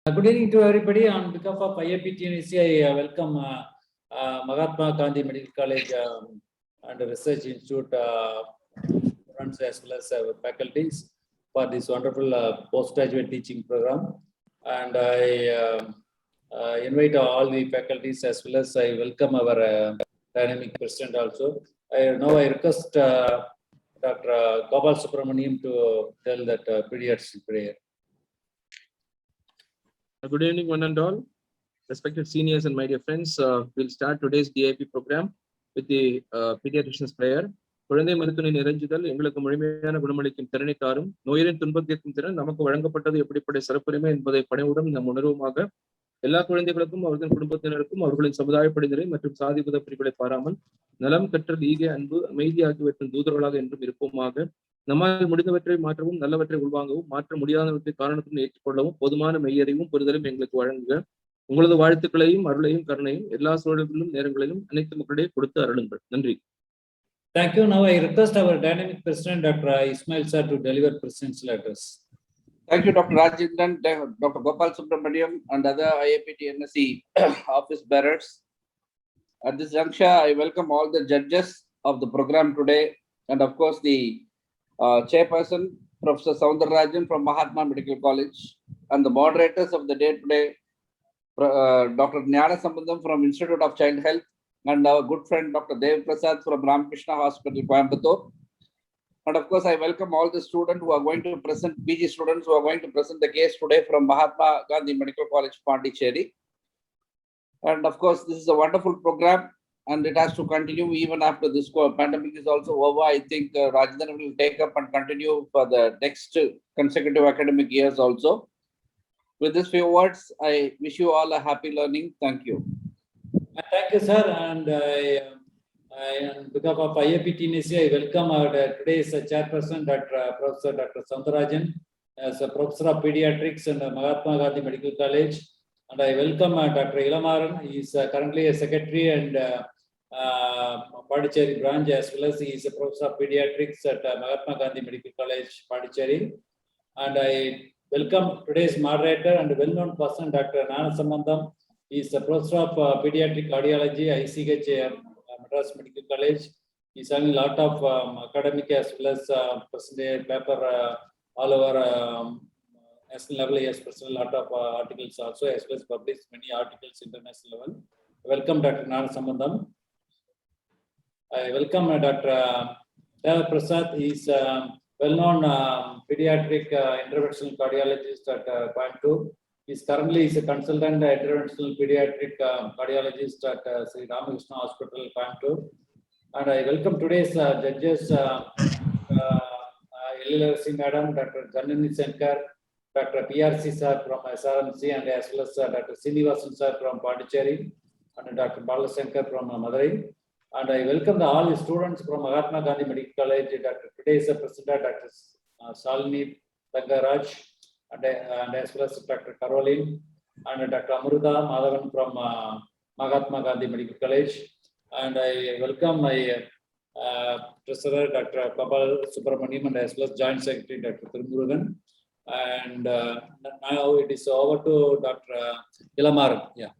Good evening to everybody. On behalf of IAPTNC, I welcome Mahatma Gandhi Medical College and Research Institute students as well as faculties for this wonderful postgraduate teaching program. And I invite all the faculties as well as I welcome our dynamic president also. Now I request Dr. Gopal Subramaniam to tell that pediatrics prayer. Good evening, one and all. Respected seniors and my dear friends, we'll start today's DIP program with the pediatrician's prayer. குழந்தை மருத்துவனின் இறைஞ்சுதல் எங்களுக்கு முழுமையான குணமளிக்கும் திறனை தாரும், நோயிலின் துன்பத்திற்கும் திறன் நமக்கு வழங்கப்பட்டது எப்படிப்பட்ட சிறப்புரிமை என்பதை பணிவுடன் நம் உணர்வுமாக எல்லா குழந்தைகளுக்கும் அவர்களின் குடும்பத்தினருக்கும் அவர்களின் சமுதாய படிநிலை மற்றும் சாதி மத பிரிவுகளை பாராமல் நலம் கற்றல் ஈகை அன்பு அமைதி ஆகியவற்றின் தூதர்களாக என்றும் இருப்போமாக. நம்மால் முடிந்தவற்றை மாற்றவும் நல்லவற்றை உள்வாங்கவும் மாற்ற முடியாதவற்றை காரணத்துடன் ஏற்றுக்கொள்ளவும் போதுமான மெய்யறிவும் புரிதலும் எங்களுக்கு வழங்குக. உங்களது வாழ்த்துக்களையும் அருளையும் கருணையும் எல்லா சூழல்களிலும் நேரங்களிலும் அனைத்து மக்களிடையே கொடுத்து அருளுங்கள். நன்றி. Thank you. Now I request our dynamic president, Dr. Ismail sir, to deliver president's letters. Thank you, Dr. Rajendran, Dr. Gopal Subramaniam, and other IAPTNC office bearers. At this juncture, I welcome all the judges of the program today, and of course the chairperson, Professor Soundararajan from Mahatma Medical College, and the moderators of the day today, Dr. Jnana Sambandam from Institute of Child Health, and our good friend Dr. Dev Prasad from Ramakrishna Hospital, Coimbatore. And of course, I welcome all the students who are going to present, PG students who are going to present the case today from Mahatma Gandhi Medical College, Pondicherry. And of course, this is a wonderful program and it has to continue even after this pandemic is also over. I think Rajendran will take up and continue for the next consecutive academic years also. With these few words, I wish you all a happy learning. Thank you. Thank you, sir. And on behalf of IAPTNC, I welcome our today's chairperson, Professor Dr. Soundararajan, as a professor of pediatrics in Mahatma Gandhi Medical College. And I welcome Dr. Ilamaran. He is currently a secretary and Pondicherry branch, as well as he is a professor of pediatrics at Mahatma Gandhi Medical College, Pondicherry. And I welcome today's moderator and well-known person, Dr. Jnana Sambandam. He is a professor of pediatric cardiology, ICH Madras Medical College. He is having a lot of academic as well as presented paper all over national level. He has presented a lot of articles also, as well as published many articles international level. Welcome, Dr. Jnana Sambandam. I welcome Dr. Dev Prasad. He is well-known pediatric interventional cardiologist at Coimbatore. He is currently a consultant interventional pediatric cardiologist at Sri Ramakrishna Hospital, Coimbatore. And I welcome today's judges, LLRC Madam, Dr. Janani Shankar, Dr. PRC sir from SRMC, and as well as Dr. Srinivasan sir from Pondicherry, and Dr. Balashankar from Madurai. And I welcome all the students from Mahatma Gandhi Medical College. Today's presenter, Dr. Shalini Tangaraj, and as well as Dr. Caroline, and Dr. Amruta Madhavan from Mahatma Gandhi Medical College. And I welcome my treasurer, Dr. Gopal Subramaniam, and as well as Joint Secretary, Dr. Thirumurugan. And now it is over to Dr. Ilamaran. Yeah.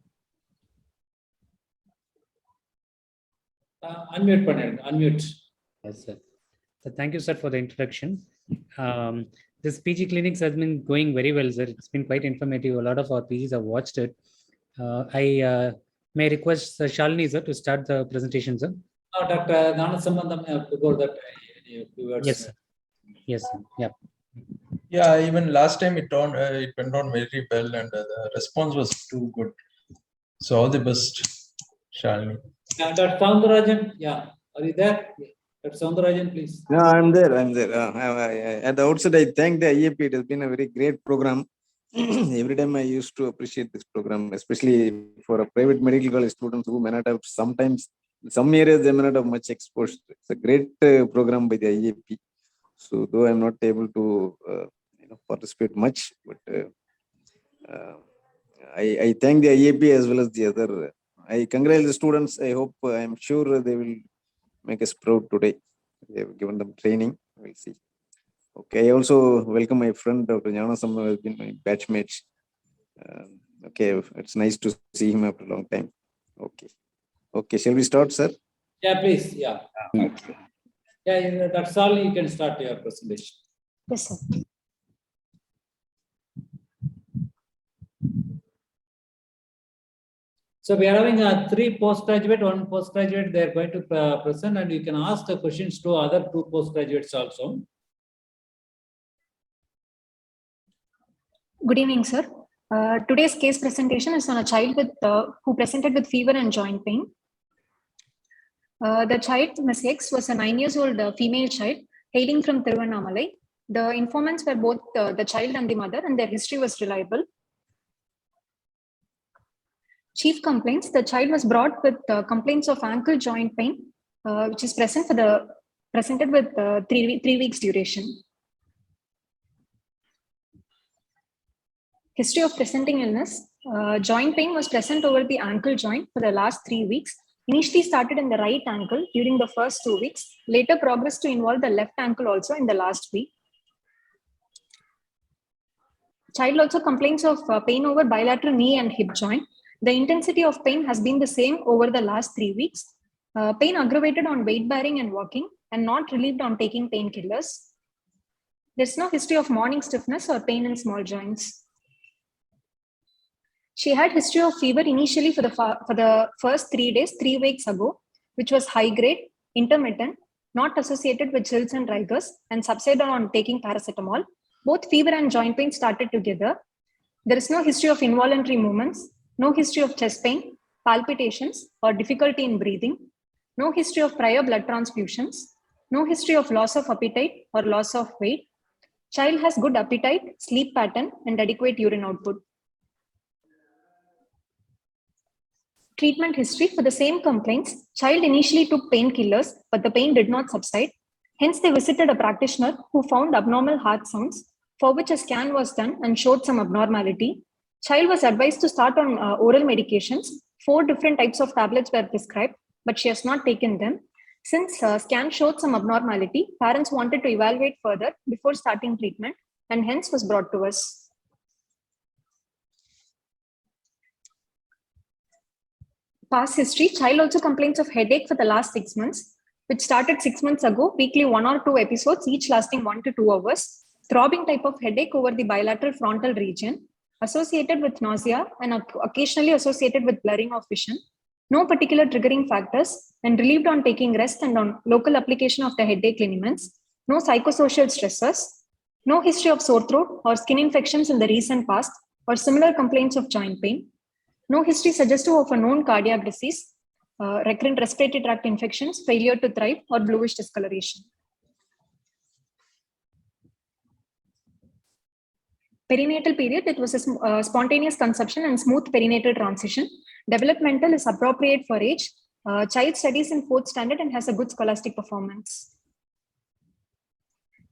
Unmute. Yes, sir. So thank you, sir, for the introduction. This PG clinics has been going very well, sir. It's been quite informative. A lot of our PGs have watched it. I may request Shalini, sir, to start the presentation, sir. Dr. Jnana Sambandam, before that, yes, sir. Yes, sir. Yeah. Yeah, even last time it went on very well, and the response was too good. So all the best, Shalini. Dr. Soundararajan, yeah, are you there? Dr. Soundararajan, please. No, I'm there. At the outset, I thank the IAP. It has been a very great program. Every time I used to appreciate this program, especially for a private medical college students who may not have sometimes, in some areas they may not have much exposure. It's a great program by the IAP. So though I'm not able to participate much, but I thank the IAP as well as the other. I congratulate the students. I'm sure they will make us proud today. They have given them training. We'll see. Okay. I also welcome my friend Dr. Jnana Sambandam, has been my batchmate. Okay, it's nice to see him after a long time. Okay. Okay, shall we start, sir? Yeah, please. Yeah. Yeah, that's all. You can start your presentation. Yes, sir. So we are having 3 postgraduate, 1 postgraduate. They are going to present, and you can ask the questions to other 2 postgraduates also. Good evening, sir. Today's case presentation is on a child with who presented with fever and joint pain. The child, Ms. X, was a 9 years old female child hailing from Tiruvannamalai. The informants were both the child and the mother, and their history was reliable. Chief complaints: the child was brought with complaints of ankle joint pain, which is presented with 3 weeks duration. History of presenting illness: joint pain was present over the ankle joint for the last 3 weeks. Initially started in the right ankle during the first 2 weeks, later progressed to involve the left ankle also in the last week. Child also complains of pain over bilateral knee and hip joint. The intensity of pain has been the same over the last 3 weeks. Pain aggravated on weight bearing and walking and not relieved on taking painkillers. There's no history of morning stiffness or pain in small joints. She had history of fever initially for the first 3 days, 3 weeks ago, which was high grade, intermittent, not associated with chills and rigors, and subsided on taking paracetamol. Both fever and joint pain started together. There is no history of involuntary movements, no history of chest pain, palpitations, or difficulty in breathing, no history of prior blood transfusions, no history of loss of appetite or loss of weight. Child has good appetite, sleep pattern, and adequate urine output. Treatment history: for the same complaints, child initially took painkillers, but the pain did not subside. Hence, they visited a practitioner who found abnormal heart sounds, for which a scan was done and showed some abnormality. Child was advised to start on oral medications. 4 different types of tablets were prescribed, but she has not taken them. Since scan showed some abnormality, parents wanted to evaluate further before starting treatment, and hence was brought to us. Past history: child also complains of headache for the last 6 months, which started 6 months ago, weekly 1 or 2 episodes, each lasting 1 to 2 hours. Throbbing type of headache over the bilateral frontal region, associated with nausea and occasionally associated with blurring of vision. No particular triggering factors, and relieved on taking rest and on local application of the headache liniments. No psychosocial stressors. No history of sore throat or skin infections in the recent past or similar complaints of joint pain. No history suggestive of a known cardiac disease, recurrent respiratory tract infections, failure to thrive, or bluish discoloration. Perinatal period: it was a spontaneous conception and smooth perinatal transition. Developmental is appropriate for age. Child studies in 4th standard and has a good scholastic performance.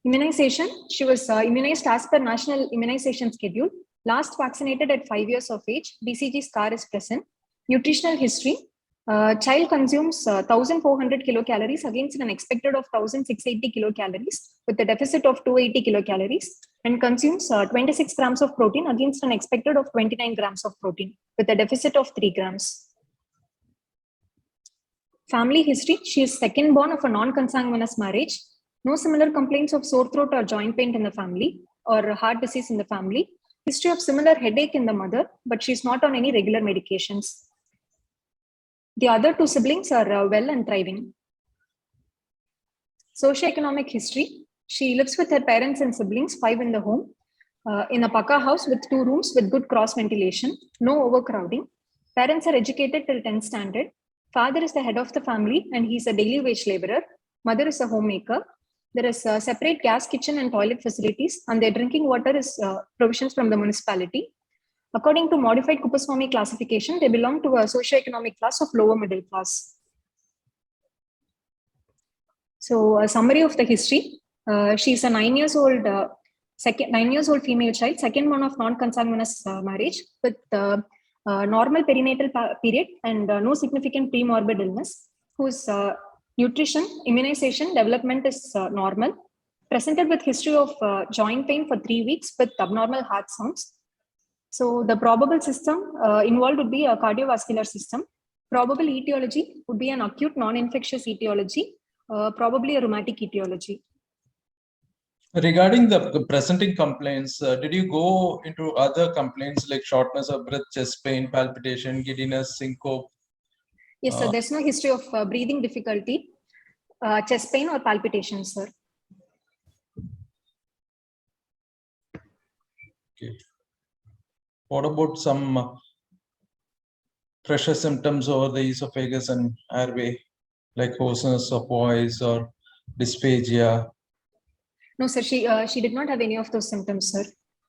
Immunization: she was immunized as per national immunization schedule. Last vaccinated at 5 years of age. BCG scar is present. Nutritional history: child consumes 1,400 kilocalories against an expected of 1,680 kilocalories with a deficit of 280 kilocalories, and consumes 26 grams of protein against an expected of 29 grams of protein with a deficit of 3 grams. Family history: she is second born of a non-consanguineous marriage. No similar complaints of sore throat or joint pain in the family or heart disease in the family. History of similar headache in the mother, but she's not on any regular medications. The other 2 siblings are well and thriving. Socioeconomic history: she lives with her parents and siblings, 5 in the home, in a Paka house with 2 rooms with good cross ventilation, no overcrowding. Parents are educated till 10th standard. Father is the head of the family and he's a daily wage laborer. Mother is a homemaker. There is a separate gas kitchen and toilet facilities, and their drinking water is provisions from the municipality. According to modified Kuppaswamy classification, they belong to a socioeconomic class of lower middle class. So a summary of the history: she's a 9 years old, 9 years old female child, second one of non-consanguineous marriage with normal perinatal period and no significant premorbid illness, whose nutrition, immunization, development is normal. Presented with history of joint pain for 3 weeks with abnormal heart sounds. So the probable system involved would be a cardiovascular system. Probable etiology would be an acute non-infectious etiology, probably a rheumatic etiology. Regarding the presenting complaints, did you go into other complaints like shortness of breath, chest pain, palpitation, giddiness, syncope? Yes, sir. There's no history of breathing difficulty, chest pain or palpitations, sir. Okay. What about some pressure symptoms over the esophagus and airway, like hoarseness of voice or dysphagia? No, sir. She did not have any of those symptoms, sir.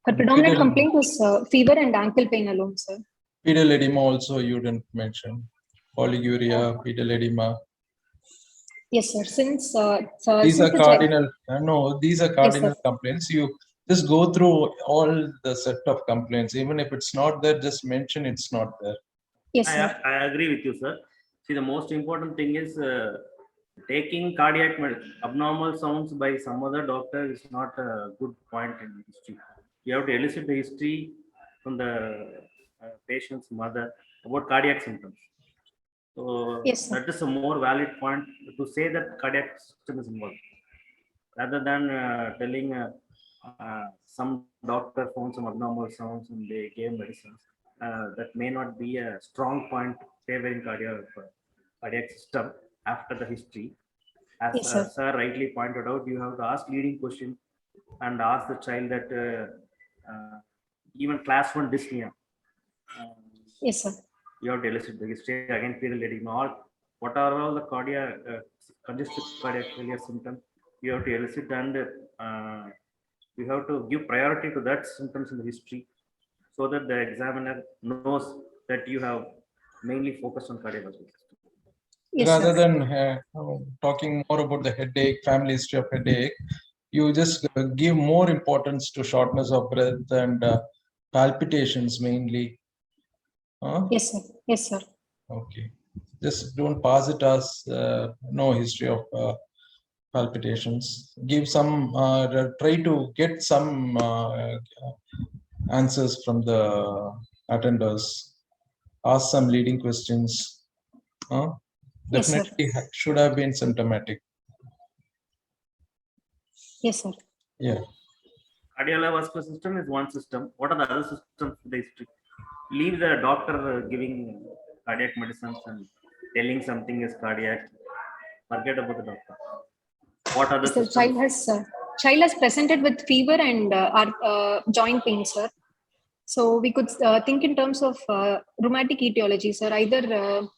Her predominant complaint was fever and ankle pain alone, sir. Pedal edema also you didn't mention. Polyuria, pedal edema. Yes, sir. Since these are the cardinal. No, these are cardinal Yes, complaints. You just go through all the set of complaints. Even if it's not there, just mention it's not there. Yes, sir. I agree with you, sir. See, the most important thing is taking cardiac abnormal sounds by some other doctor is not a good point in history. You have to elicit the history from the patient's mother about cardiac symptoms. So Yes, sir. that is a more valid point to say that cardiac system is involved, rather than telling some doctor found some abnormal sounds and they gave medicines. That may not be a strong point favoring cardiac system after the history. As Yes, sir rightly pointed out, you have to ask leading question and ask the child that even class 1 dyspnea. Yes, sir. You have to elicit the history, again pedal edema, or what are all the cardiac congestive cardiac failure symptoms. You have to elicit, and you have to give priority to that symptoms in the history, so that the examiner knows that you have mainly focused on cardiovascular system. Yes, Rather sir. than talking more about the headache, family history of headache, you just give more importance to shortness of breath and palpitations mainly. Yes, sir. Yes, sir. Okay. Just don't pass it as no history of palpitations. Give some, try to get some answers from the attenders. Ask some leading questions. Yes, sir. Definitely should have been symptomatic. Yes, sir. Yeah. Cardiovascular system is one system. What are the other systems in the history? Leave the doctor giving cardiac medicines and telling something is cardiac. Forget about the doctor. What are the The systems? child has presented with fever and joint pain, sir. So we could think in terms of rheumatic etiology, sir. Either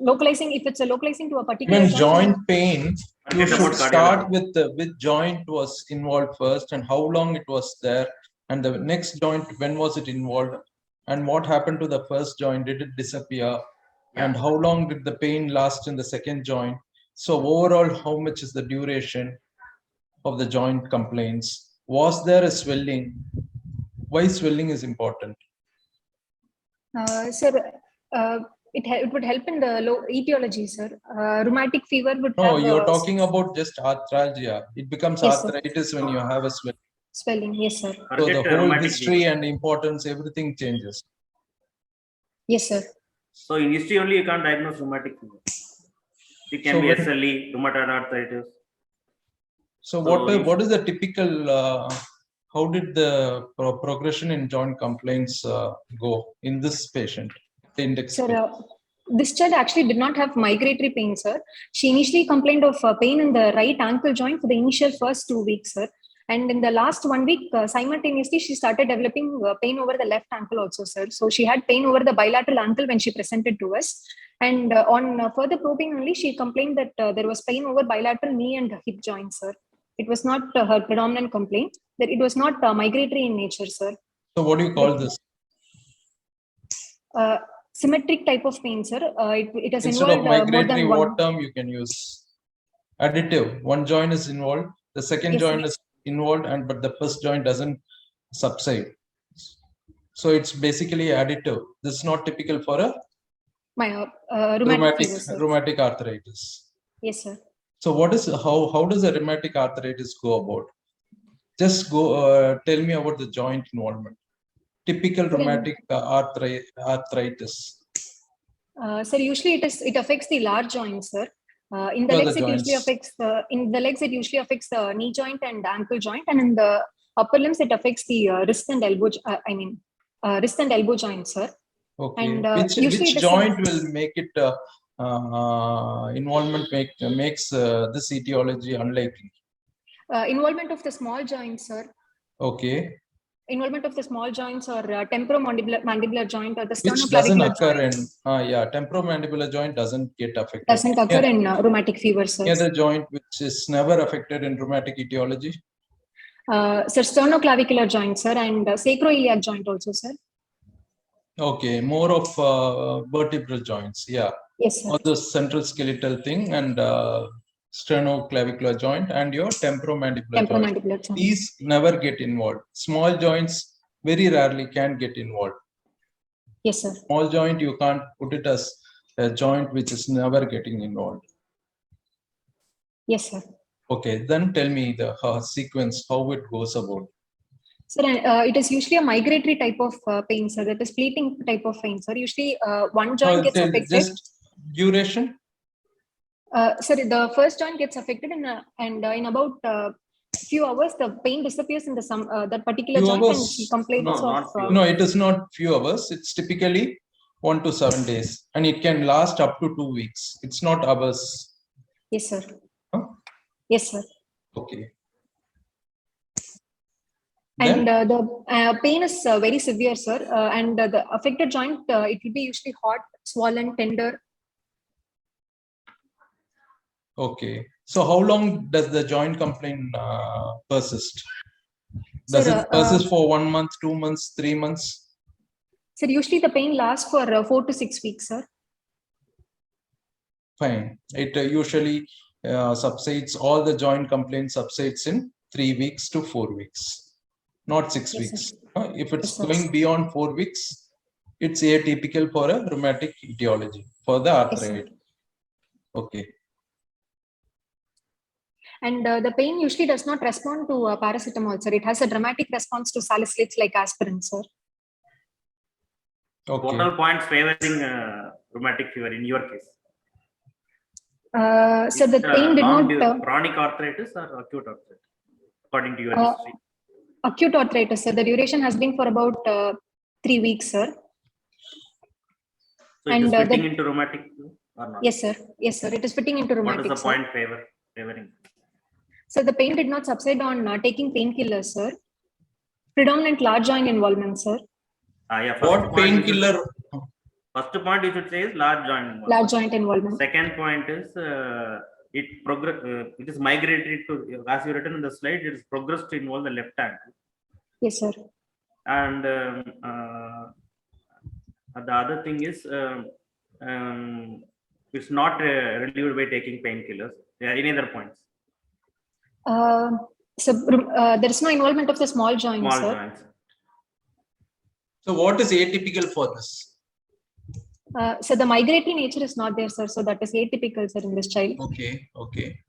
localizing, if it's a localizing to a particular Even joint pain, you Forget should about start with which joint was involved first and how long it was there, and the next joint, when was it involved, and what happened to the first joint, did it disappear, and how long did the pain last in the second joint. So overall, how much is the duration of the joint complaints? Was there a swelling? Why swelling is important? Sir, it would help in the low etiology, sir. Rheumatic fever would No, have you're talking about just arthralgia. It becomes Yes, sir. arthritis when you have a swelling. Swelling. Yes, sir. So the whole rheumatic history fever. and importance, everything changes. Yes, sir. So in history only you can't diagnose rheumatic fever. It can So be when- SLE, rheumatoid arthritis. So So what is the typical, how did the progression in joint complaints go in this patient? The index Sir, patient? this child actually did not have migratory pain, sir. She initially complained of pain in the right ankle joint for the initial first 2 weeks, sir. And in the last 1 week, simultaneously, she started developing pain over the left ankle also, sir. So she had pain over the bilateral ankle when she presented to us. And on further probing only, she complained that there was pain over bilateral knee and hip joints, sir. It was not her predominant complaint, that it was not migratory in nature, sir. So what do you call this? Symmetric type of pain, sir. It has Instead of involved more migratory, than one. what term you can use? Additive. One joint is involved, the second Yes, joint sir. is involved, but the first joint doesn't subside. So it's basically additive. This is not typical for a My rheumatic fever, sir. rheumatic arthritis. Yes, sir. So what is how does a rheumatic arthritis go about? Just go tell me about the joint involvement. typical rheumatic arthritis? Sir, usually it affects the large joints, sir. In the What are legs, the it usually joints? affects it usually affects the knee joint and ankle joint, and in the upper limbs, it affects the wrist and elbow. Wrist and elbow joints, sir. Okay. And Which usually joint will make it involvement makes this etiology unlikely? involvement of the small joints, sir. Okay. Involvement of the small joints or temporomandibular joint or the Which doesn't sternoclavicular occur joint. temporomandibular joint doesn't get affected. Doesn't occur in rheumatic fever, sir. Any other joint which is never affected in rheumatic etiology? Sir, sternoclavicular joint, sir, and sacroiliac joint also, sir. Okay, more of vertebral joints. Yeah. Yes, sir. Or the central skeletal thing and sternoclavicular joint and your temporomandibular joint. Joint. These never get involved. Small joints very rarely can get involved. Yes, sir. Small joint, you can't put it as a joint which is never getting involved. Yes, sir. Okay, then tell me the sequence, how it goes about. Sir, it is usually a migratory type of pain, sir. That is fleeting type of pain, sir. Usually one joint gets affected. Just duration? Sir, the first joint gets affected in about few hours, the pain disappears in that particular Few joint hours? and she complains No, it is not few hours. It's typically 1 to 7 days and it can last up to 2 weeks. It's not hours. Yes, sir. Huh? Yes, sir. Okay. And the pain is very severe, sir. And the affected joint, it will be usually hot, swollen, tender. Okay. So how long does the joint complaint persist? Does it persist for 1 month, 2 months, 3 months? Sir, usually the pain lasts for 4 to 6 weeks, sir. Fine. It usually subsides, all the joint complaints subsides in 3 weeks to 4 weeks, not 6 weeks. If it's going beyond 4 weeks, it's atypical for a rheumatic etiology, for the arthritis. Okay. And the pain usually does not respond to paracetamol, sir. It has a dramatic response to salicylates like aspirin, sir. Okay. What are points favoring rheumatic fever in your case? So the pain did not... Chronic arthritis or acute arthritis, according to your history? Acute arthritis, sir. The duration has been for about 3 weeks, sir. So it is fitting into rheumatic or not? Yes, sir. Yes, sir. It is fitting into rheumatic. What is the point favoring? So the pain did not subside on taking painkillers, sir. Predominant large joint involvement, sir. What painkiller? First point you should say is large joint involvement. Large joint involvement. Second point is it is migratory to, as you written in the slide, it is progressed to involve the left ankle. Yes, sir. And the other thing is it's not relieved by taking painkillers. Any other points? So there is no involvement of the small joints, sir. Joints. So what is atypical for this? So the migratory nature is not there, sir. So that is atypical, sir, in this child. Okay. Okay.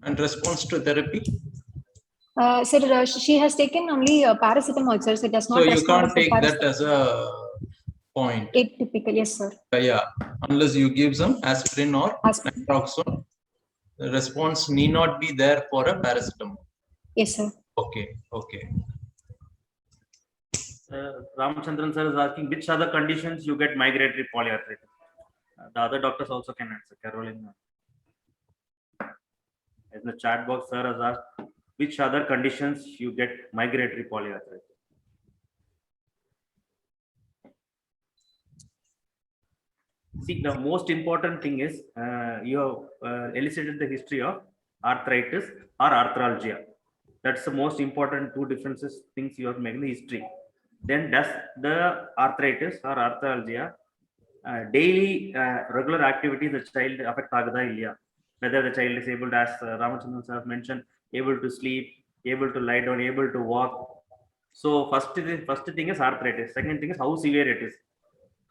And response to therapy? Sir, she has taken only paracetamol, sir. So it does not. So you can't take that as a point. Atypical, yes, sir. Yeah, unless you give some aspirin or naloxone, the response need not be there for a paracetamol. Yes, sir. Okay. Okay. Ramachandran sir is asking which other conditions you get migratory polyarthritis. The other doctors also can answer. Caroline. In the chat box, sir has asked which other conditions you get migratory polyarthritis. See, the most important thing is you have elicited the history of arthritis or arthralgia. That's the most important two differences things you have made in the history. Then does the arthritis or arthralgia daily regular activities the child affect agada ilya? Whether the child is able to, as Ramachandran sir mentioned, able to sleep, able to lie down, able to walk. So first thing is arthritis. Second thing is how severe it is,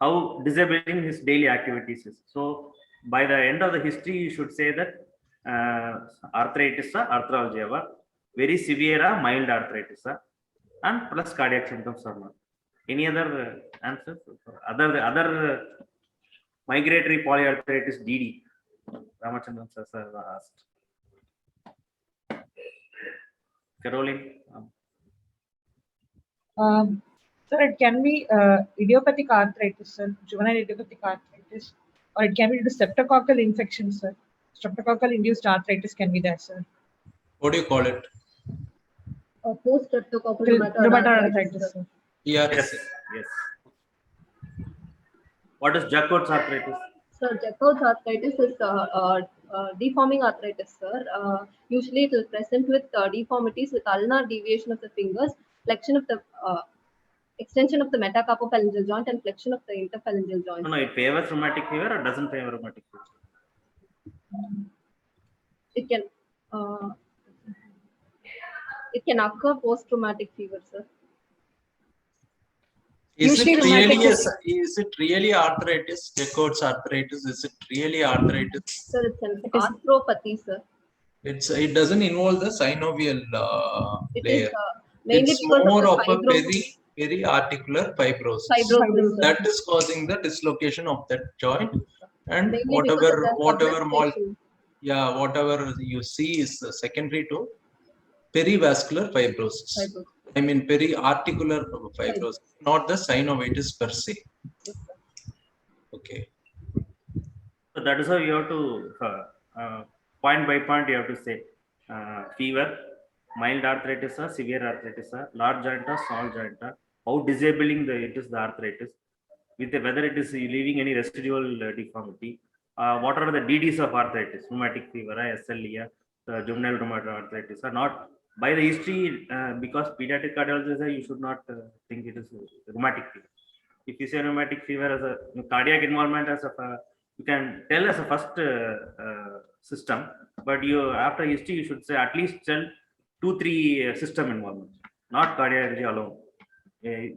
how disabling his daily activities is. So by the end of the history, you should say that arthritis, arthralgia, very severe, mild arthritis. and plus cardiac symptoms or not. Any other answers? Other migratory polyarthritis DD. Ramachandran sir asked. Caroline. Sir, it can be idiopathic arthritis, sir, juvenile idiopathic arthritis, or it can be due to streptococcal infection, sir. Streptococcal induced arthritis can be there, sir. What do you call it? Post-streptococcal Rheumatoid arthritis, sir. Yes. What is Jacob's arthritis? Sir, Jacob's arthritis is deforming arthritis, sir. Usually it is present with deformities with ulnar deviation of the fingers, flexion of the extension of the metacarpophalangeal joint, and flexion of the interphalangeal joint. No, it favors rheumatic fever or doesn't favor rheumatic fever? It can occur post-traumatic fever, sir. Is Usually is it really arthritis? Jacob's arthritis, is it really arthritis? Sir, it's an arthropathy, sir. It doesn't involve the synovial It layer. is mainly It's because more of of the a periarticular fibrosis. fibrosis. That is causing the dislocation of that joint, and Mainly because of whatever subluxation. whatever you see is secondary to perivascular fibrosis. I mean periarticular fibrosis, not the synovitis per se. Okay. So that is how you have to point by point you have to say fever, mild arthritis or severe arthritis or large joint or small joint or how disabling it is the arthritis, with whether it is leaving any residual deformity. What are the DDs of arthritis? Rheumatic fever, SLE, juvenile rheumatoid arthritis or not. By the history, because pediatric cardiologists, you should not think it is rheumatic fever. If you say rheumatic fever as a cardiac involvement as you can tell as a first system, but after history you should say at least tell 2-3 system involvement, not cardiology alone.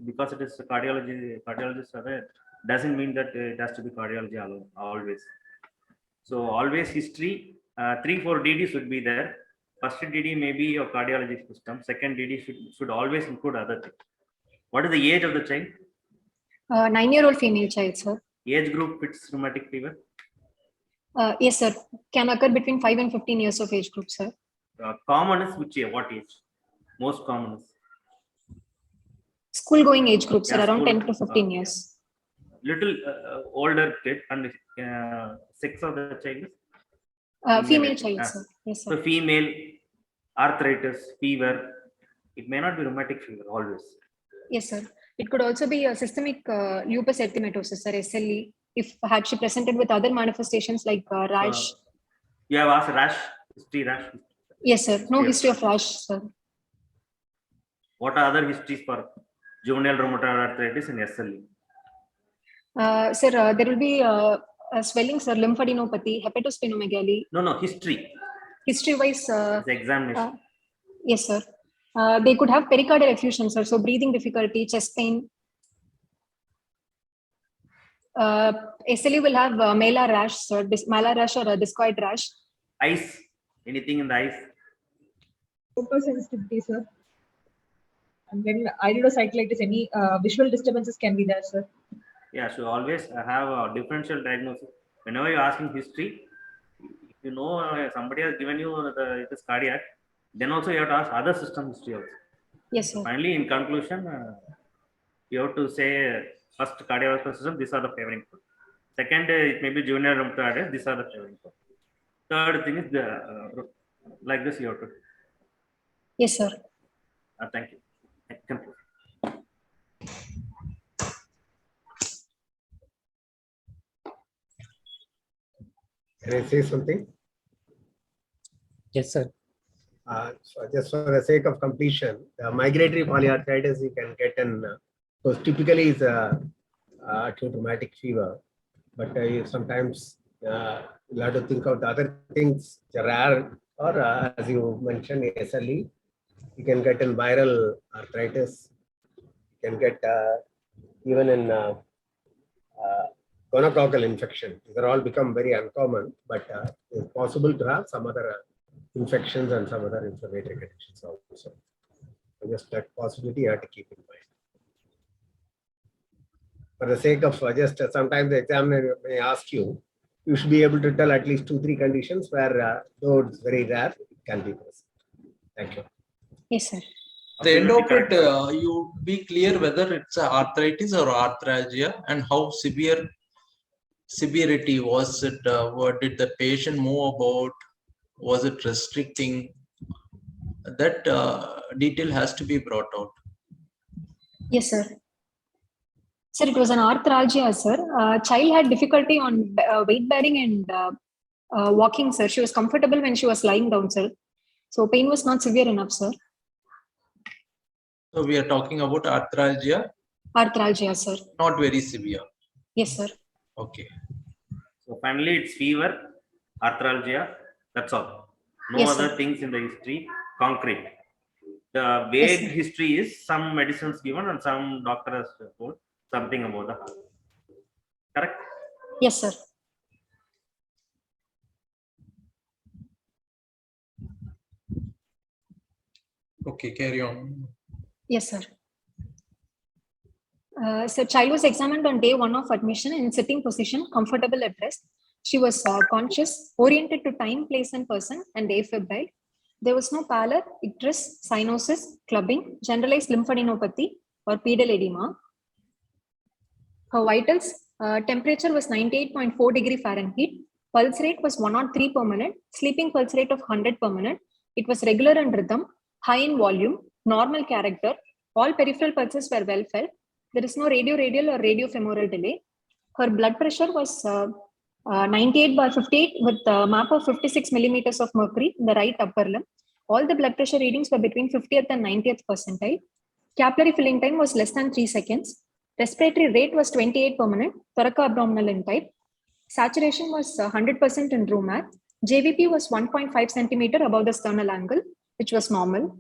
Because it is cardiologists are there, doesn't mean that it has to be cardiology alone always. So always history, 3-4 DD should be there. First DD may be your cardiology system. Second DD should always include other things. What is the age of the child? 9-year-old female child, sir. Age group fits rheumatic fever? Yes, sir. Can occur between 5 and 15 years of age group, sir. Common is which year? What age? Most common is? School-going age groups, sir, Yeah, around school, 10 to 15 years. Little older kid, and sex of the child is? Female child, sir. Yes, sir. So female, arthritis, fever, it may not be rheumatic fever always. Yes, sir. It could also be a systemic lupus erythematosus, sir, SLE, if had she presented with other manifestations like rash. You have asked rash, history rash? Yes, sir. No history of rash, sir. What are other histories for juvenile rheumatoid arthritis and SLE? Sir, there will be swelling, sir, lymphadenopathy, hepatosplenomegaly. No, history. History-wise, The examination. yes, sir. They could have pericardial effusion, sir, so breathing difficulty, chest pain. SLE will have malar rash, sir, malar rash or a discoid rash. Eyes, anything in the eyes? Focal sensitivity, sir. And then iridocyclitis, any visual disturbances can be there, sir. Yeah, so always have a differential diagnosis. Whenever you're asking history, if you know somebody has given you it is cardiac, then also you have to ask other system history also. Yes, sir. Finally, in conclusion, you have to say first cardiovascular system, these are the favoring code. Second, it may be juvenile rheumatoid arthritis, these are the favoring code. Third thing is like this you have to. Yes, sir. Thank you. Conclude. Can I say something? Yes, sir. So just for the sake of completion, the migratory polyarthritis you can get so typically is a acute rheumatic fever, but sometimes you have to think of the other things which are rare, or as you mentioned, SLE. You can get in viral arthritis. You can get even in gonococcal infection. These are all become very uncommon, but it's possible to have some other infections and some other inflammatory conditions also. So just that possibility you have to keep in mind. For the sake of just sometimes the examiner may ask you, you should be able to tell at least 2-3 conditions where, though it's very rare, it can be present. Thank you. Yes, sir. The end of it, you be clear whether it's a arthritis or arthralgia and how severity was it. What did the patient move about? Was it restricting? That detail has to be brought out. Yes, sir. Sir, it was an arthralgia, sir. Child had difficulty on weight bearing and walking, sir. She was comfortable when she was lying down, sir. So pain was not severe enough, sir. So we are talking about arthralgia. Arthralgia, sir. Not very severe. Yes, sir. Okay. So finally, it's fever, arthralgia. That's all. No Yes, other sir. things in the history. Concrete. The vague Yes, history is some medicines given and some doctor has told something about the heart. Correct? Yes, sir. Okay, carry on. Yes, sir. So child was examined on day 1 of admission in sitting position, comfortable at rest. She was conscious, oriented to time, place, and person, and afebrile. There was no pallor, icterus, cyanosis, clubbing, generalized lymphadenopathy, or pedal edema. Her vitals, temperature was 98.4 degree Fahrenheit. Pulse rate was 103 per minute. Sleeping pulse rate of 100 per minute. It was regular in rhythm, high in volume, normal character. All peripheral pulses were well felt. There is no radioradial or radiofemoral delay. Her blood pressure was 98/58 with a map of 56 millimeters of mercury in the right upper limb. All the blood pressure readings were between 50th and 90th percentile. Capillary filling time was less than 3 seconds. Respiratory rate was 28 per minute, thoracoabdominal in type. Saturation was 100% in room air. JVP was 1.5 centimeter above the sternal angle, which was normal.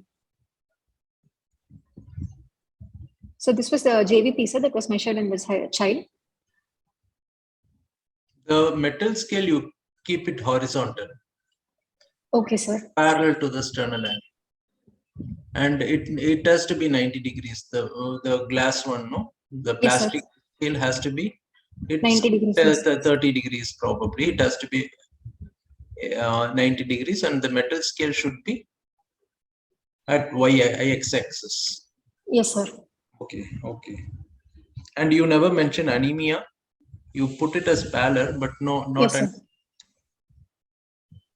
So this was the JVP, sir, that was measured in this child. The metal scale, you keep it horizontal. Okay, sir. Parallel to the sternal angle. And it has to be 90 degrees. The glass one, no? The plastic scale has to be 90 degrees. 30 degrees probably. It has to be 90 degrees, and the metal scale should be at y-axis. Yes, sir. Okay, okay. And you never mention anemia. You put it as pallor, but not yes, sir.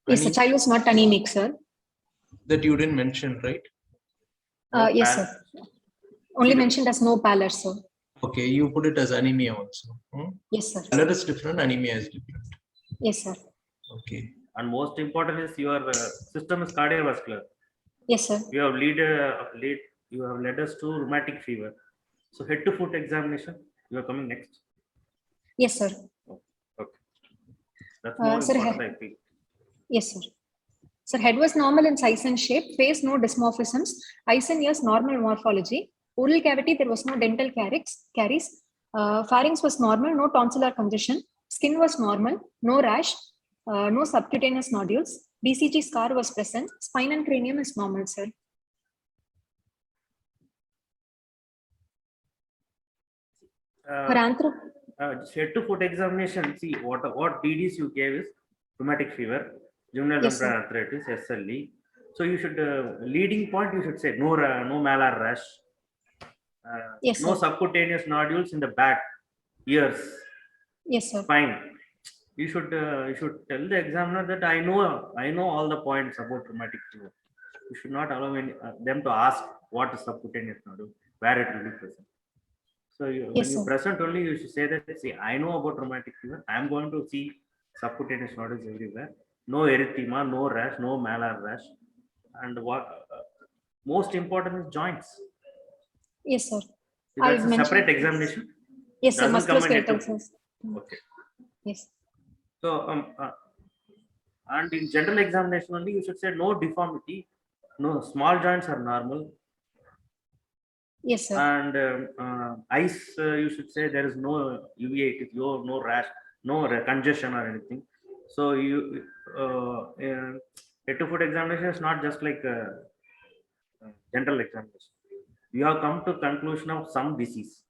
Yes, the child was not anemic, sir. That you didn't mention, right? Yes, sir. Only mentioned as no pallor, sir. Okay, you put it as anemia also. Yes, sir. Pallor is different, anemia is different. Yes, sir. Okay. And most important is your system is cardiovascular. Yes, sir. You have led us to rheumatic fever. So head to foot examination, you are coming next. Yes, sir. Okay. That's more sir, important, I feel. Yes, sir. Sir, head was normal in size and shape. Face, no dysmorphisms. Eyes and ears, normal morphology. Oral cavity, there was no dental caries. Pharynx was normal, no tonsillar congestion. Skin was normal, no rash, no subcutaneous nodules. BCG scar was present. Spine and cranium is normal, sir. Head to foot examination. See what DDs you gave is rheumatic fever, juvenile membranous arthritis, SLE. So you should leading point. You should say no malar rash, no subcutaneous nodules in the back, ears. Yes, sir. Fine. You should tell the examiner that I know all the points about rheumatic fever. You should not allow them to ask what is subcutaneous nodule, where it will be present. So when you present only, you should say that, see, I know about rheumatic fever. I am going to see subcutaneous nodules everywhere. No erythema, no rash, no malar rash. And what most important is joints. Yes, sir. That's a separate examination. Yes, sir. Musculoskeletal. Okay. Yes. So and in general examination only, you should say no deformity, no small joints are normal. Yes, sir. And eyes, you should say there is no uveitis, no rash, no congestion or anything. So you head to foot examination is not just like general examination. you have come to conclusion of some disease.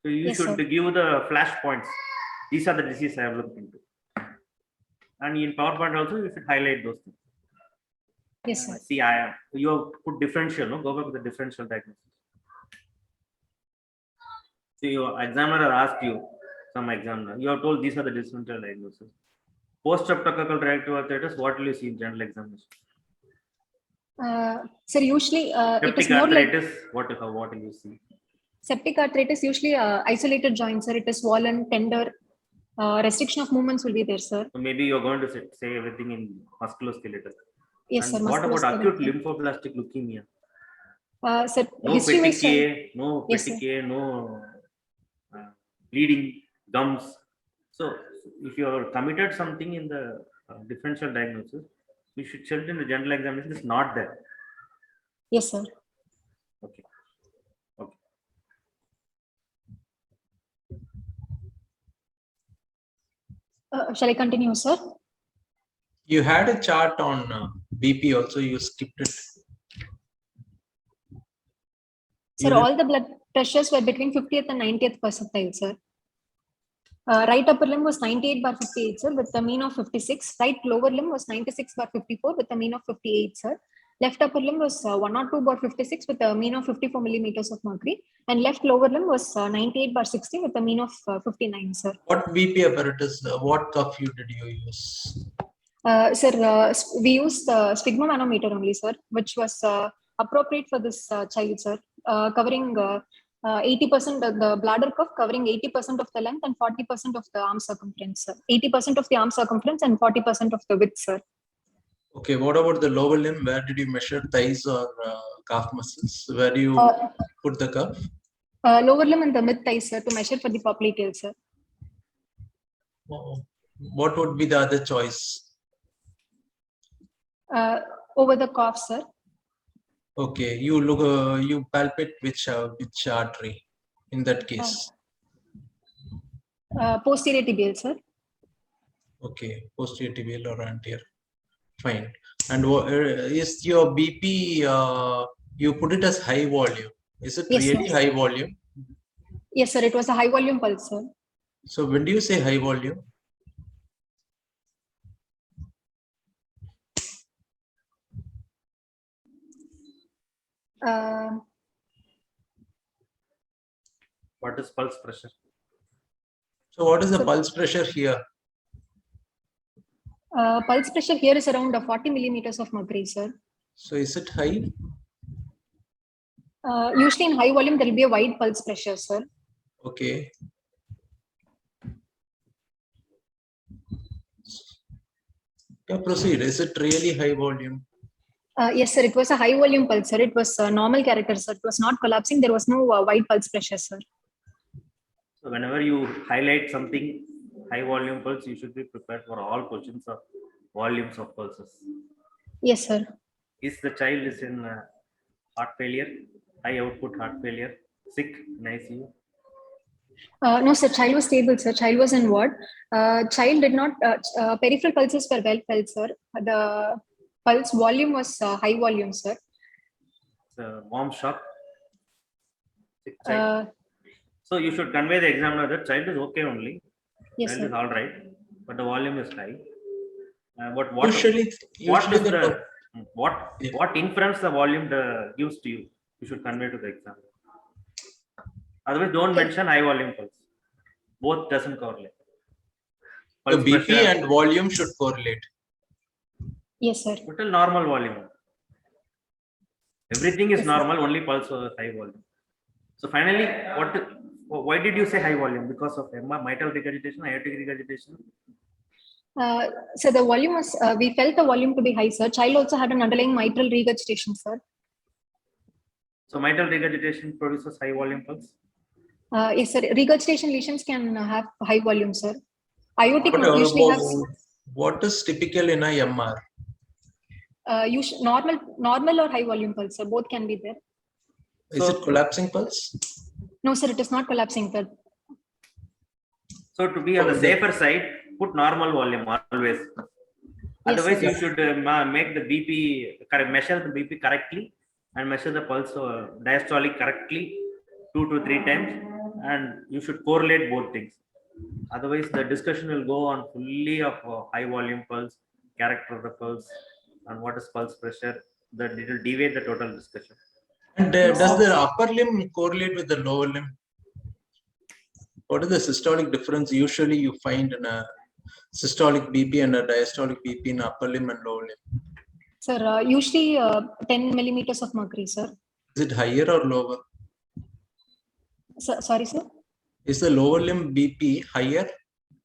So you Yes, should sir. give the flash points. These are the diseases I have looked into. And in PowerPoint also, you should highlight those things. Yes, sir. See, you have put differential, no? Go back to the differential diagnosis. So your examiner asked you, some examiner, you have told these are the differential diagnoses. Post-streptococcal reactive arthritis, what will you see in general examination? Sir, usually it Septic is more like arthritis, what will you see? septic arthritis, usually isolated joints, sir. It is swollen, tender. Restriction of movements will be there, sir. So maybe you're going to say everything in musculoskeletal. Yes, And sir. what about acute Musculoskeletal. lymphoblastic leukemia? Sir, No history wise, petechiae, no yes, sir. petechiae, no bleeding, gums. So if you are committed something in the differential diagnosis, you should check in the general examination. It's not there. Yes, sir. Okay. Okay. Shall I continue, sir? You had a chart on BP also, you skipped it. Sir, all the blood pressures were between 50th and 90th percentile, sir. Right upper limb was 98/58, sir, with a mean of 56. Right lower limb was 96/54 with a mean of 58, sir. Left upper limb was 102/56 with a mean of 54 millimeters of mercury. And left lower limb was 98/60 with a mean of 59, sir. What BP apparatus, what cuff did you use? Sir, we used the sphygmomanometer only, sir, which was appropriate for this child, sir, covering 80% of the bladder cuff, covering 80% of the length and 40% of the arm circumference, sir. 80% of the arm circumference and 40% of the width, sir. Okay, what about the lower limb? Where did you measure thighs or calf muscles? Where do you put the cuff? Lower limb and the mid thigh, sir, to measure for the popliteal, sir. What would be the other choice? Over the calf, sir. Okay, you look, you palpate which artery in that case? Posterior tibial, sir. Okay, posterior tibial or anterior. Fine. And is your BP, you put it as high volume. Is it Yes, really sir. high volume? Yes, sir. It was a high volume pulse, sir. So when do you say high volume? What is pulse pressure? So what is the pulse pressure here? Pulse pressure here is around 40 millimeters of mercury, sir. So is it high? Usually in high volume, there will be a wide pulse pressure, sir. Okay. Yeah, proceed. Is it really high volume? Yes, sir. It was a high volume pulse, sir. It was normal character, sir. It was not collapsing. There was no wide pulse pressure, sir. So whenever you highlight something high volume pulse, you should be prepared for all questions of volumes of pulses. Yes, sir. Is the child is in heart failure, high output heart failure, sick in ICU? No, sir. Child was stable, sir. Child was in ward. Child did not. Peripheral pulses were well felt, sir. The pulse volume was high volume, sir. It's a warm shock. Sick child. So you should convey the examiner that child is okay only. Yes, Child sir. is all right, but the volume is high. What inference the volume gives to you? You should convey to the examiner. Otherwise, don't mention high volume pulse. Both doesn't correlate. The BP and volume should correlate. Yes, sir. Total normal volume. Everything is normal, only pulse was high volume. So finally, why did you say high volume? Because of mitral regurgitation, aortic regurgitation? So the volume was, we felt the volume to be high, sir. Child also had an underlying mitral regurgitation, sir. So mitral regurgitation produces high volume pulse? Yes, sir. Regurgitation lesions can have high volume, sir. Aortic usually has. What is typical in a MR? Normal or high volume pulse, sir. Both can be there. Is it collapsing pulse? No, sir. It is not collapsing, sir. So to be on the safer side, put normal volume always. Otherwise, you should make the BP, measure the BP correctly and measure the pulse diastolic correctly 2 to 3 times, and you should correlate both things. Otherwise the discussion will go on fully of high volume pulse, character of the pulse, and what is pulse pressure. That it will deviate the total discussion. And does the upper limb correlate with the lower limb? What is the systolic difference usually you find in a systolic BP and a diastolic BP in upper limb and lower limb? Sir, usually 10 millimeters of mercury, sir. Is it higher or lower? Sorry, sir. Is the lower limb BP higher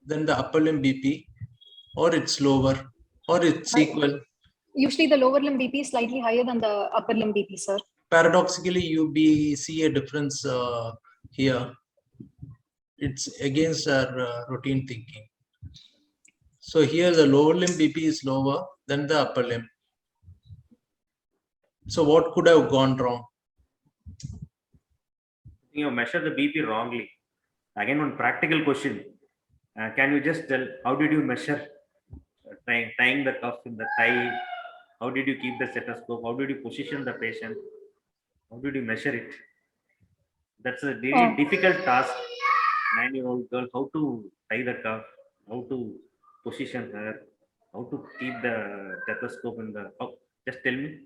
than the upper limb BP, or it's lower, or it's equal? Usually the lower limb BP is slightly higher than the upper limb BP, sir. Paradoxically, you see a difference here. It's against our routine thinking. So here the lower limb BP is lower than the upper limb. So what could have gone wrong? You measure the BP wrongly. Again, one practical question. Can you just tell how did you measure tying the cuff in the thigh? How did you keep the stethoscope? How did you position the patient? How did you measure it? That's a very difficult task. 9-year-old girl, how to tie the cuff, how to position her, how to keep the stethoscope in the. Just tell me.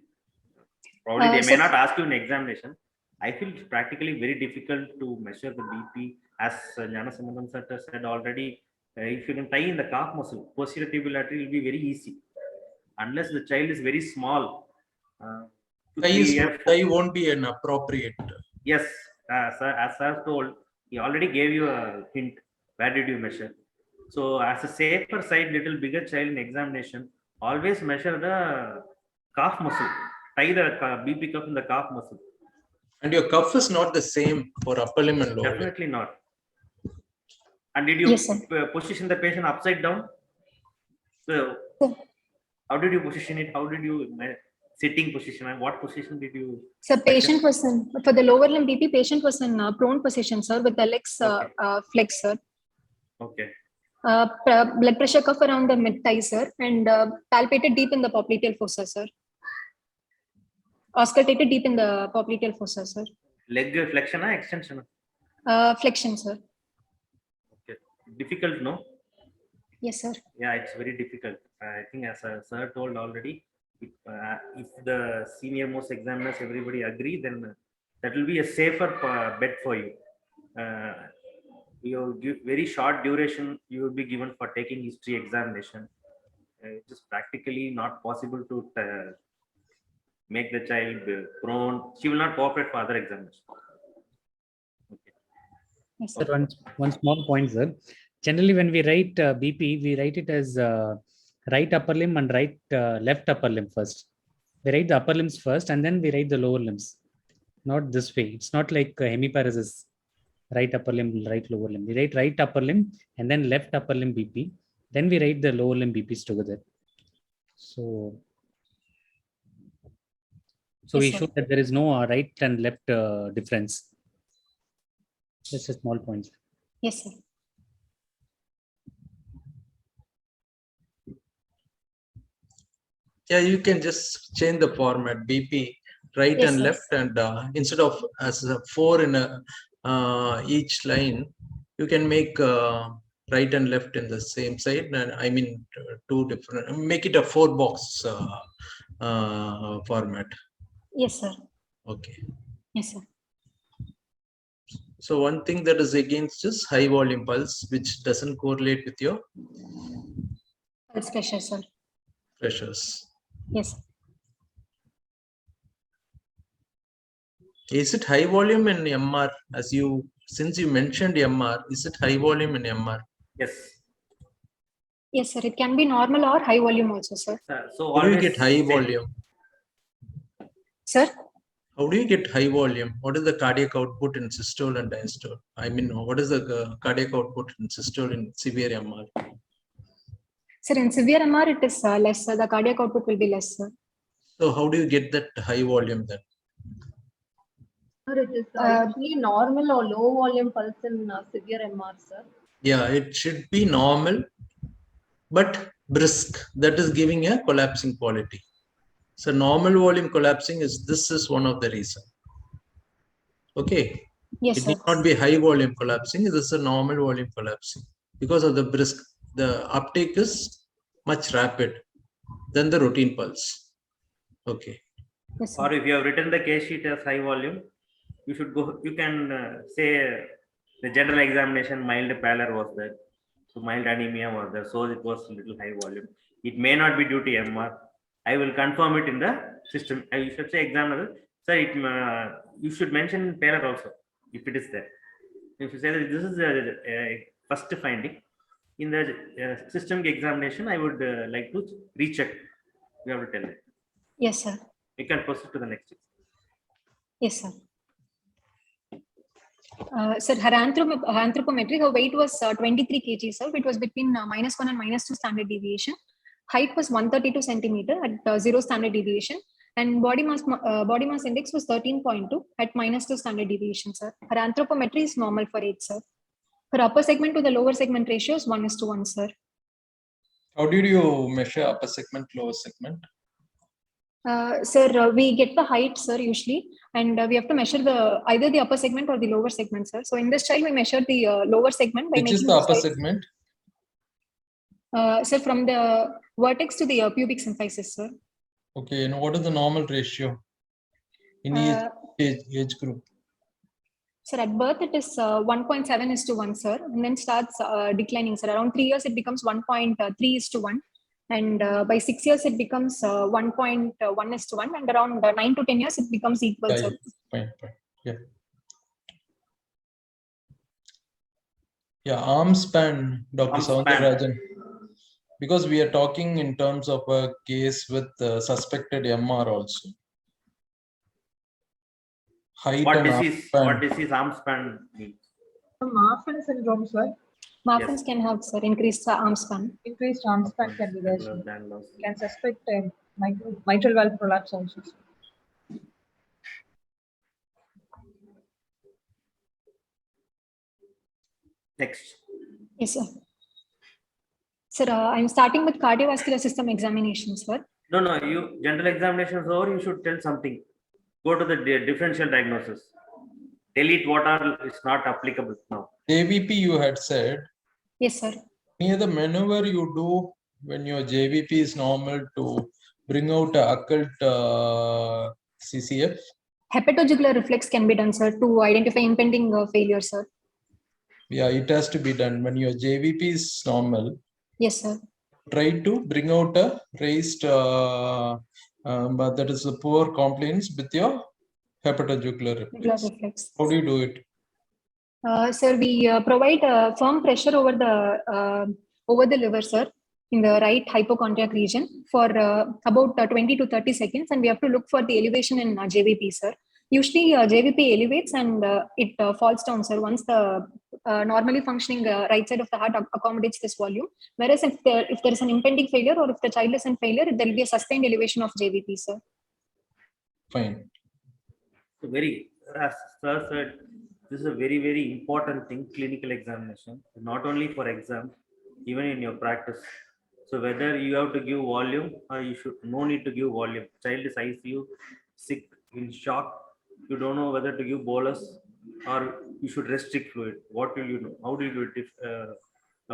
Probably they may not ask you in examination. I feel it's practically very difficult to measure the BP. As Jnana Sambandam sir said already, if you can tie in the calf muscle, posterior tibial artery will be very easy. Unless the child is very small. Thigh won't be an appropriate. Yes, sir, as sir told, he already gave you a hint. Where did you measure? So as a safer side, little bigger child in examination, always measure the calf muscle. Tie the BP cuff in the calf muscle. And your cuff is not the same for upper limb and lower limb. Definitely not. And did you position the patient upside down? So how did you position it? How did you sitting position, and what position did you? So patient was in, for the lower limb BP, patient was in prone position, sir, with the legs flexed, sir. Okay. Blood pressure cuff around the mid thigh, sir, and palpated deep in the popliteal fossa, sir. Auscultated deep in the popliteal fossa, sir. Leg flexion or extension? Flexion, sir. Okay. Difficult, no? Yes, sir. Yeah, it's very difficult. I think as sir told already, if the senior most examiners, everybody agree, then that will be a safer bet for you. You give very short duration you will be given for taking history examination. It is practically not possible to make the child prone. She will not cooperate for other examinations. Okay. Yes, sir. One small point, sir. Generally, when we write BP, we write it as right upper limb and left upper limb first. We write the upper limbs first and then we write the lower limbs. Not this way. It's not like hemiparesis. Right upper limb, right lower limb. We write right upper limb and then left upper limb BP. Then we write the lower limb BPs together. So we show that there is no right and left difference. Just a small point. Yes, sir. Yeah, you can just change the format BP right and left, and instead of as a 4 in each line, you can make right and left in the same side, and I mean two different. Make it a 4-box format. Yes, sir. Okay. Yes, sir. So one thing that is against is high volume pulse, which doesn't correlate with your pulse pressure, sir. Pressures. Yes. Is it high volume in MR? Since you mentioned MR, is it high volume in MR? Yes. Yes, sir. It can be normal or high volume also, sir. So how do you get high volume? Sir? How do you get high volume? What is the cardiac output in systole and diastole? I mean, what is the cardiac output in systole in severe MR? Sir, in severe MR, it is less, sir. The cardiac output will be less, sir. So how do you get that high volume then? Sir, it is actually normal or low volume pulse in severe MR, sir. Yeah, it should be normal, but brisk. That is giving a collapsing quality. So normal volume collapsing this is one of the reason. Okay. Yes, It sir. need not be high volume collapsing. This is a normal volume collapsing because of the uptake is much rapid than the routine pulse. Okay. Yes, sir. Or if you have written the case sheet as high volume, you should go. You can say the general examination mild pallor was there, so mild anemia was there, so it was little high volume. It may not be due to MR. I will confirm it in the system. You should say examiner, sir. You should mention pallor also if it is there. If you say that this is the first finding in the system examination, I would like to recheck. You have to tell it. Yes, sir. You can proceed to the next. Yes, sir. Sir, her anthropometry, her weight was 23 kg, sir. It was between -1 and -2 standard deviation. Height was 132 centimeter at 0 standard deviation. And body mass index was 13.2 at -2 standard deviation, sir. Her anthropometry is normal for age, sir. Her upper segment to the lower segment ratio is 1:1, sir. How did you measure upper segment, lower segment? Sir, we get the height, sir, usually, and we have to measure either the upper segment or the lower segment, sir. So in this child, we measured the lower segment by Which is making the upper height. segment? Sir, from the vertex to the pubic symphysis, sir. Okay, and what is the normal ratio in each age group? Sir, at birth it is 1.7:1, sir, and then starts declining, sir. Around 3 years, it becomes 1.3:1. And by 6 years, it becomes 1.1:1, and around 9 to 10 years, it becomes equal. Yeah, Sir. fine. Yeah. Yeah, arm span, Dr. Soundararajan. Because we are talking in terms of a case with suspected MR also. Height What and disease? arm span. What disease arm span means? Marfan syndrome, sir. Marfan's can have, sir, increased arm span. Increased arm span can be there. Sir. Can suspect mitral valve prolapse also. Sir. Next. Yes, sir. Sir, I'm starting with cardiovascular system examination, sir. No, you general examinations over, you should tell something. Go to the differential diagnosis. Delete what are is not applicable now. JVP you had said. Yes, sir. Any other maneuver you do when your JVP is normal to bring out a occult CCF? Hepatojugular reflex can be done, sir, to identify impending failure, sir. Yeah, it has to be done when your JVP is normal. Yes, sir. Try to bring out a raised, but that is a poor compliance with your hepatojugular reflex. How do you do it? Sir, we provide firm pressure over the liver, sir, in the right hypochondriac region for about 20 to 30 seconds, and we have to look for the elevation in JVP, sir. Usually, JVP elevates and it falls down, sir, once the normally functioning right side of the heart accommodates this volume. Whereas if there is an impending failure or if the child is in failure, there will be a sustained elevation of JVP, sir. Fine. So as sir said, this is a very, very important thing, clinical examination, not only for exam, even in your practice. So whether you have to give volume or you should no need to give volume. Child is ICU, sick, in shock. You don't know whether to give bolus or you should restrict fluid. What will you do? How do you do it?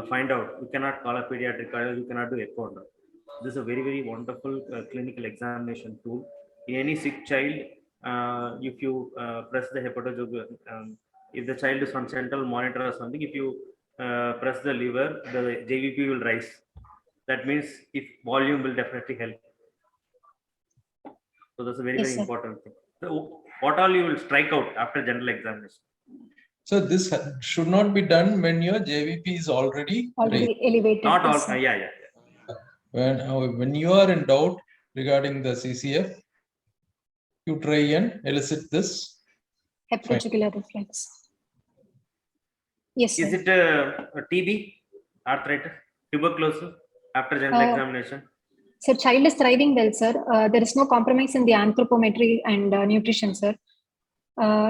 Find out. You cannot call a pediatric cardiologist. You cannot do echo. This is a very, very wonderful clinical examination tool. In any sick child, if you press the hepatojugular, if the child is on central monitor or something, if you press the lever, the JVP will rise. That means if volume will definitely help. So that's a very, very important thing. So what all you will strike out after general examination? So this should not be done when your JVP is already elevated. Not all. Yeah. When you are in doubt regarding the CCF, you try and elicit this hepatojugular reflex. Yes, sir. Is it a TB, arthritis, tuberculosis after general examination? Sir, child is thriving well, sir. There is no compromise in the anthropometry and nutrition, sir.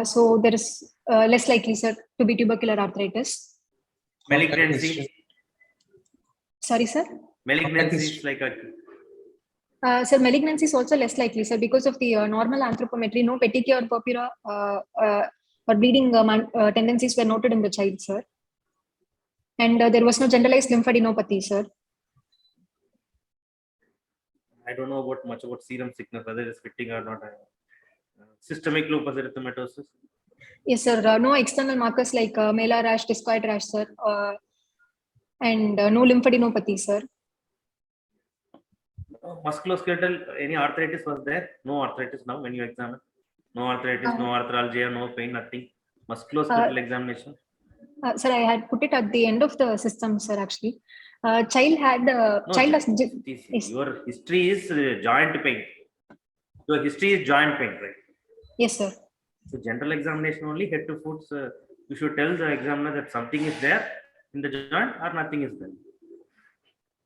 So there is less likely, sir, to be tubercular arthritis. Malignancy. Sorry, sir. Malignancy is like a. Sir, malignancy is also less likely, sir, because of the normal anthropometry, no petechia or purpura or bleeding tendencies were noted in the child, sir. And there was no generalized lymphadenopathy, sir. I don't know much about serum sickness, whether it's fitting or not. Systemic lupus erythematosus. Yes, sir. No external markers like malar rash, discoid rash, sir. And no lymphadenopathy, sir. Musculoskeletal, any arthritis was there? No arthritis now when you examine. No arthritis, no arthralgia, no pain, nothing. Musculoskeletal examination. Sir, I had put it at the end of the system, sir, actually. Child had, your history is joint pain. Your history is joint pain, right? Yes, sir. So general examination only, head to foot. You should tell the examiner that something is there in the joint or nothing is there.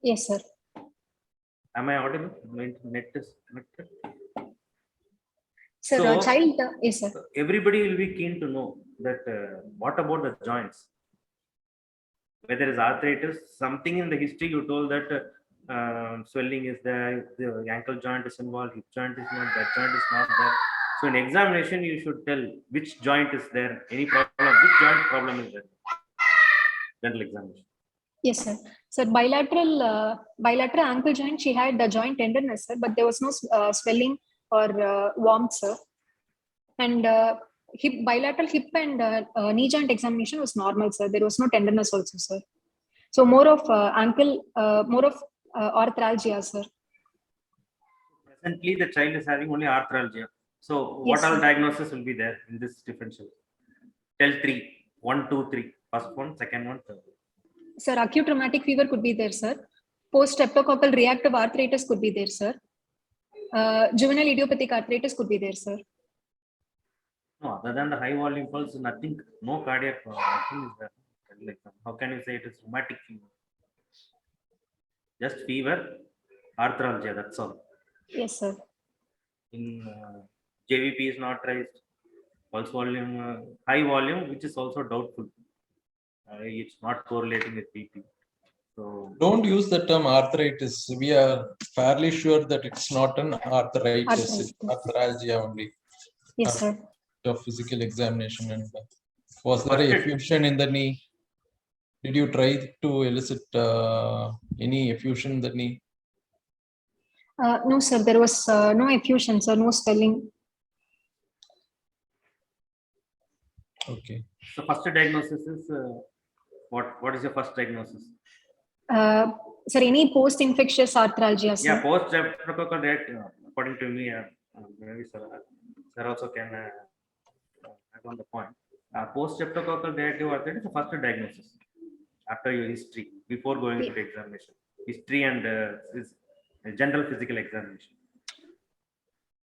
Yes, sir. Am I audible? Net is connected. Sir, So, child, yes, sir. Everybody will be keen to know that what about the joints? Whether it's arthritis, something in the history you told that swelling is there, the ankle joint is involved, hip joint is not, that joint is not there. So in examination, you should tell which joint is there, any problem, which joint problem is there. General examination. Yes, sir. So bilateral ankle joint, she had the joint tenderness, sir, but there was no swelling or warmth, sir. And bilateral hip and knee joint examination was normal, sir. There was no tenderness also, sir. So more of ankle, more of arthralgia, sir. Presently, the child is having only arthralgia. So Yes, what all sir. diagnosis will be there in this differential? Tell 3, 1, 2, 3. First one, second one, third. Sir, acute rheumatic fever could be there, sir. Post-streptococcal reactive arthritis could be there, sir. Juvenile idiopathic arthritis could be there, sir. No, other than the high volume pulse, nothing, no cardiac, nothing is there. Like, how can you say it is rheumatic fever? Just fever, arthralgia, that's all. Yes, sir. In JVP is not raised. Pulse volume, high volume, which is also doubtful. It's not correlating with BP. So don't use the term arthritis. We are fairly sure that it's not an arthritis, it's arthralgia only. Yes, sir. Of physical examination. And was there a effusion in the knee? Did you try to elicit any effusion in the knee? No, sir. There was no effusion, sir. No swelling. Okay. So first diagnosis is what is your first diagnosis? Sir, any post-infectious arthralgia, sir? Yeah, post-streptococcal reactive. According to me, maybe sir also can add on the point. Post-streptococcal reactive arthritis is the first diagnosis after your history, before going to the examination. History and general physical examination.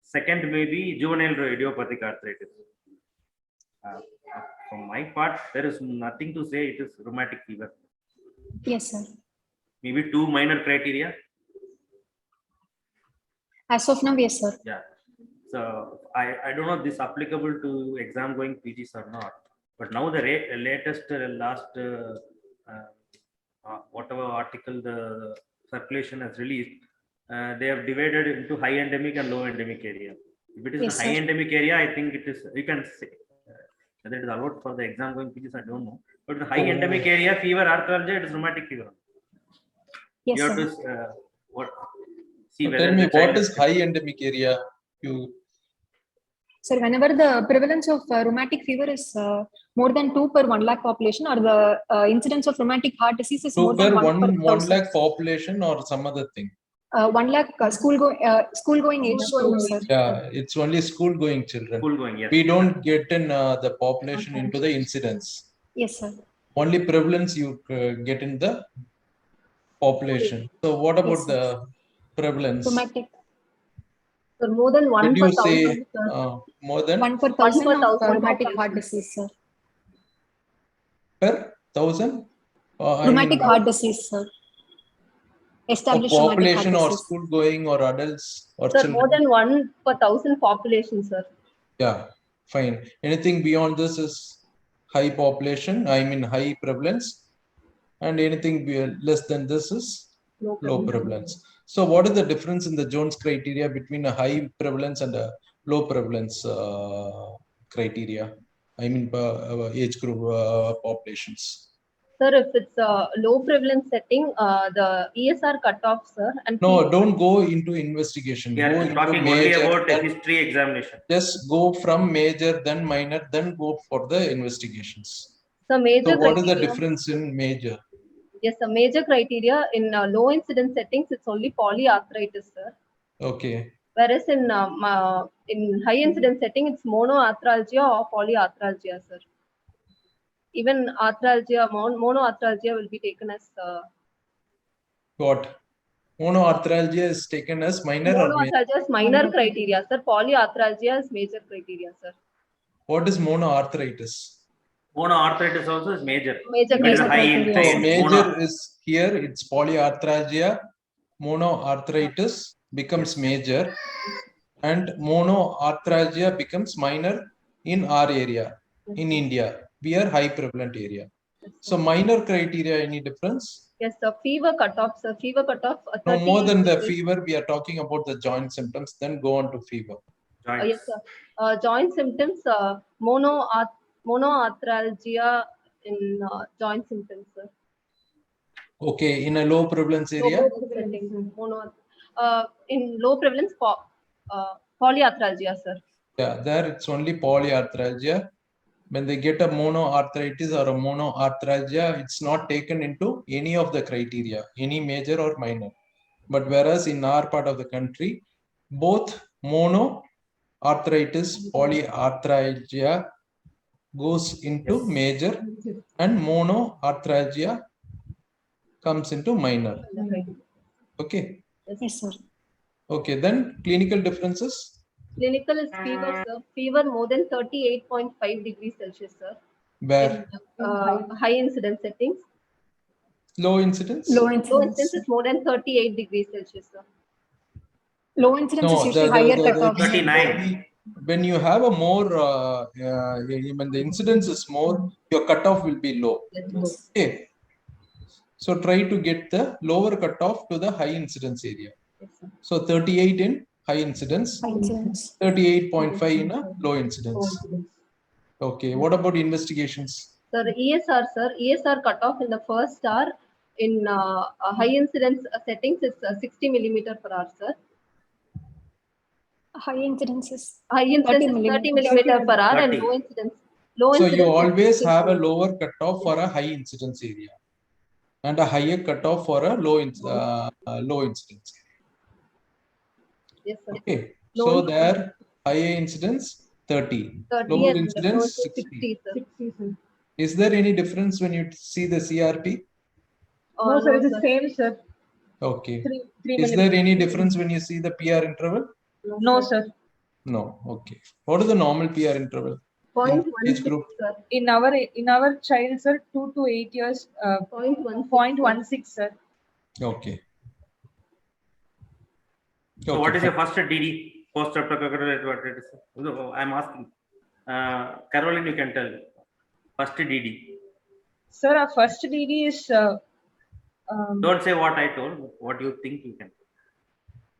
Second may be juvenile idiopathic arthritis. From my part, there is nothing to say it is rheumatic fever. Yes, sir. Maybe 2 minor criteria. As of now, yes, sir. Yeah. So I don't know if this is applicable to exam going PGs or not. But now the latest last whatever article the circulation has released, they have divided into high endemic and low endemic area. If it is Yes, the high sir. endemic area, I think it is, you can say whether it is allowed for the exam going PGs, I don't know. But the high endemic area, fever, arthralgia, it is rheumatic fever. Yes, You have sir. to see So whether tell me, the child what is high endemic area? Sir, whenever the prevalence of rheumatic fever is more than 2 per 1 lakh population, or the incidence of rheumatic heart disease is more than 1 per 1 1,000. lakh population or some other thing? 1 lakh school-going age group, sir. Yeah, it's only school-going children. School-going, yes. We don't get in the population into the incidence. Yes, sir. Only prevalence you get in the population. So what about Yes, sir. the prevalence? Rheumatic. So more than 1 Did per you say 1,000, more than 1 per 1 1,000 per of 1,000 rheumatic heart population. disease, sir. per 1,000? Rheumatic heart disease, sir. Established rheumatic heart population or disease. school going or adults or Sir, children? more than 1 per 1,000 population, sir. Yeah, fine. Anything beyond this is high population, I mean high prevalence, and anything less than this is low prevalence. So what is the difference in the Jones criteria between a high prevalence and a low prevalence criteria? I mean, age group populations. Sir, if it's a low prevalence setting, the ESR cutoff, sir, and No, don't go into investigation. We Go are into talking major, only about then history examination. just go from major, then minor, then go for the investigations. so major So what is the criteria. difference in major? Yes, a major criteria in low incidence settings, it's only polyarthritis, sir. Okay. Whereas in high incidence setting, it's monoarthralgia or polyarthralgia, sir. Even arthralgia, monoarthralgia will be taken as What? Monoarthralgia is taken as minor or major? monoarthralgia is minor criteria, sir. Polyarthralgia is major criteria, sir. What is monoarthritis? Monoarthritis also is major. Major It is a high criteria. So in major is here, it's polyarthralgia. Monoarthritis becomes major and monoarthralgia becomes minor in our area, in India. We are high prevalent area. So minor criteria, any difference? Yes, sir. Fever cutoff, sir. Fever cutoff. No, more than the fever, we are talking about the joint symptoms, then go on to fever. Yes, sir. Joint symptoms, monoarthralgia in joint symptoms, sir. Okay, in a low prevalence area? Low prevalence setting, in low prevalence, polyarthralgia, sir. Yeah, there it's only polyarthralgia. When they get a monoarthritis or a monoarthralgia, it's not taken into any of the criteria, any major or minor. But whereas in our part of the country, both monoarthritis, polyarthralgia goes into major and monoarthralgia comes into minor. Okay. Yes, sir. Okay, then clinical differences. Clinical is fever, sir. Fever more than 38.5 degrees Celsius, sir. Where? In high incidence settings. Low incidence? Low Low incidence. incidence is more than 38 degrees Celsius, sir. Low incidence is usually higher cutoff. 39. When you have a more, when the incidence is more, your cutoff will be low. Yes. Okay. So try to get the lower cutoff to the high incidence area. Yes, sir. So 38 in high incidence, High incidence. 38.5 in a low incidence. Okay. What about investigations? Sir, ESR, sir. ESR cutoff in the first hour in high incidence settings is 60 millimeter per hour, sir. High incidence is High incidence is 30 millimeter per hour and 30. low incidence. Low So incidence you is always 60 have a lower cutoff for a high incidence area and a higher cutoff for a low incidence. Yes, sir. Okay. Low So incidence. there higher incidence 30, 30 lower and incidence low 60. 60, sir. Is there any difference when you see the CRP? No, sir, it's sir. the same, sir. Okay. 3 Is there any difference when you see the PR interval? No, sir. No. Okay. What is the normal PR interval? Point In age group? sir. In our child, sir, 2 to 8 years, 0.16, sir. Okay. So what is your first DD? Post Respiratory System? I'm asking. Caroline, you can tell. First DD. Sir, our first DD is. Don't say what I told. What you think you can.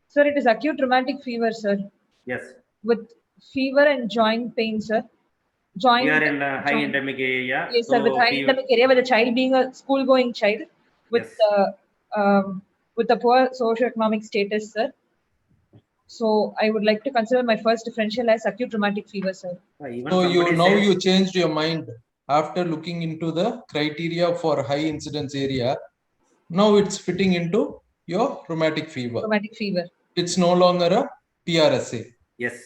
Sir, it is acute rheumatic fever, sir. Yes. With fever and joint pain, sir. Joint. We are in a high endemic area. Yes, sir. With high endemic area, with the child being a school-going child, with with a poor socioeconomic status, sir. So I would like to consider my first differential as acute rheumatic fever, sir. So you changed your mind after looking into the criteria for high incidence area. Now it's fitting into your rheumatic fever. Rheumatic fever. It's no longer a PRSA. Yes.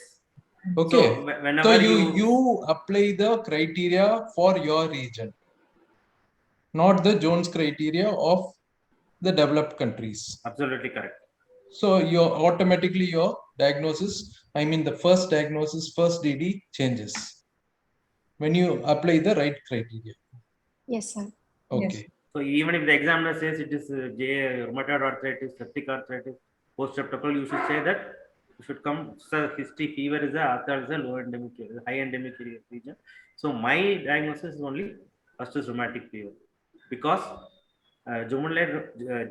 Okay. So whenever you apply the criteria for your region, not the Jones criteria of the developed countries. Absolutely correct. So automatically your diagnosis, I mean the first diagnosis, first DD changes when you apply the right criteria. Yes, sir. Okay. Yes. So even if the examiner says it is rheumatoid arthritis, septic arthritis, post-streptococcal, you should say that you should come. So history fever is a low endemic, high endemic region. So my diagnosis is only first is rheumatic fever because juvenile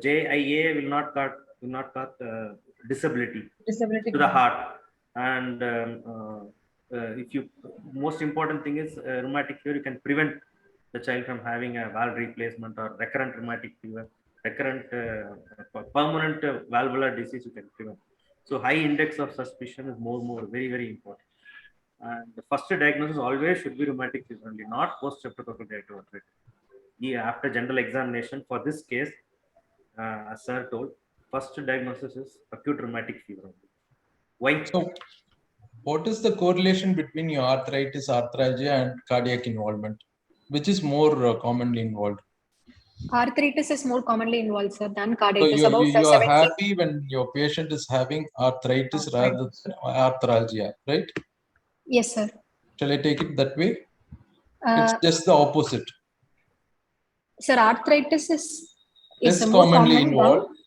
JIA will not will not cause disability Disability. to the heart. And if you, most important thing is rheumatic fever, you can prevent the child from having a valve replacement or recurrent rheumatic fever, recurrent permanent valvular disease you can prevent. So high index of suspicion is more very, very important. And the first diagnosis always should be rheumatic fever only, not post-streptococcal arthritis. Yeah, after general examination for this case, as sir told, first diagnosis is acute rheumatic fever only. Why? So what is the correlation between your arthritis, arthralgia, and cardiac involvement? Which is more commonly involved? Arthritis is more commonly involved, sir, than So carditis. you About are 70. happy when your patient is having arthritis rather than arthralgia, right? Yes, sir. Shall I take it that way? It's Uh, just the opposite. Sir, arthritis is Less more commonly common involved.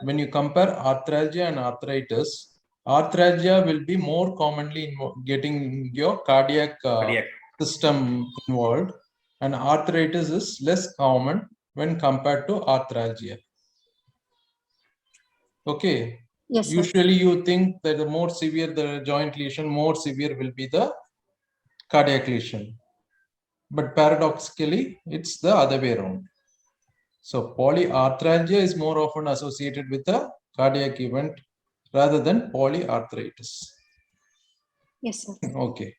When you compare arthralgia and arthritis, arthralgia will be more commonly getting your cardiac system involved, and arthritis is less common when compared to arthralgia. Okay. Yes, sir. Usually you think that the more severe the joint lesion, more severe will be the cardiac lesion. But paradoxically, it's the other way around. So polyarthralgia is more often associated with a cardiac event rather than polyarthritis. Yes, sir. Okay.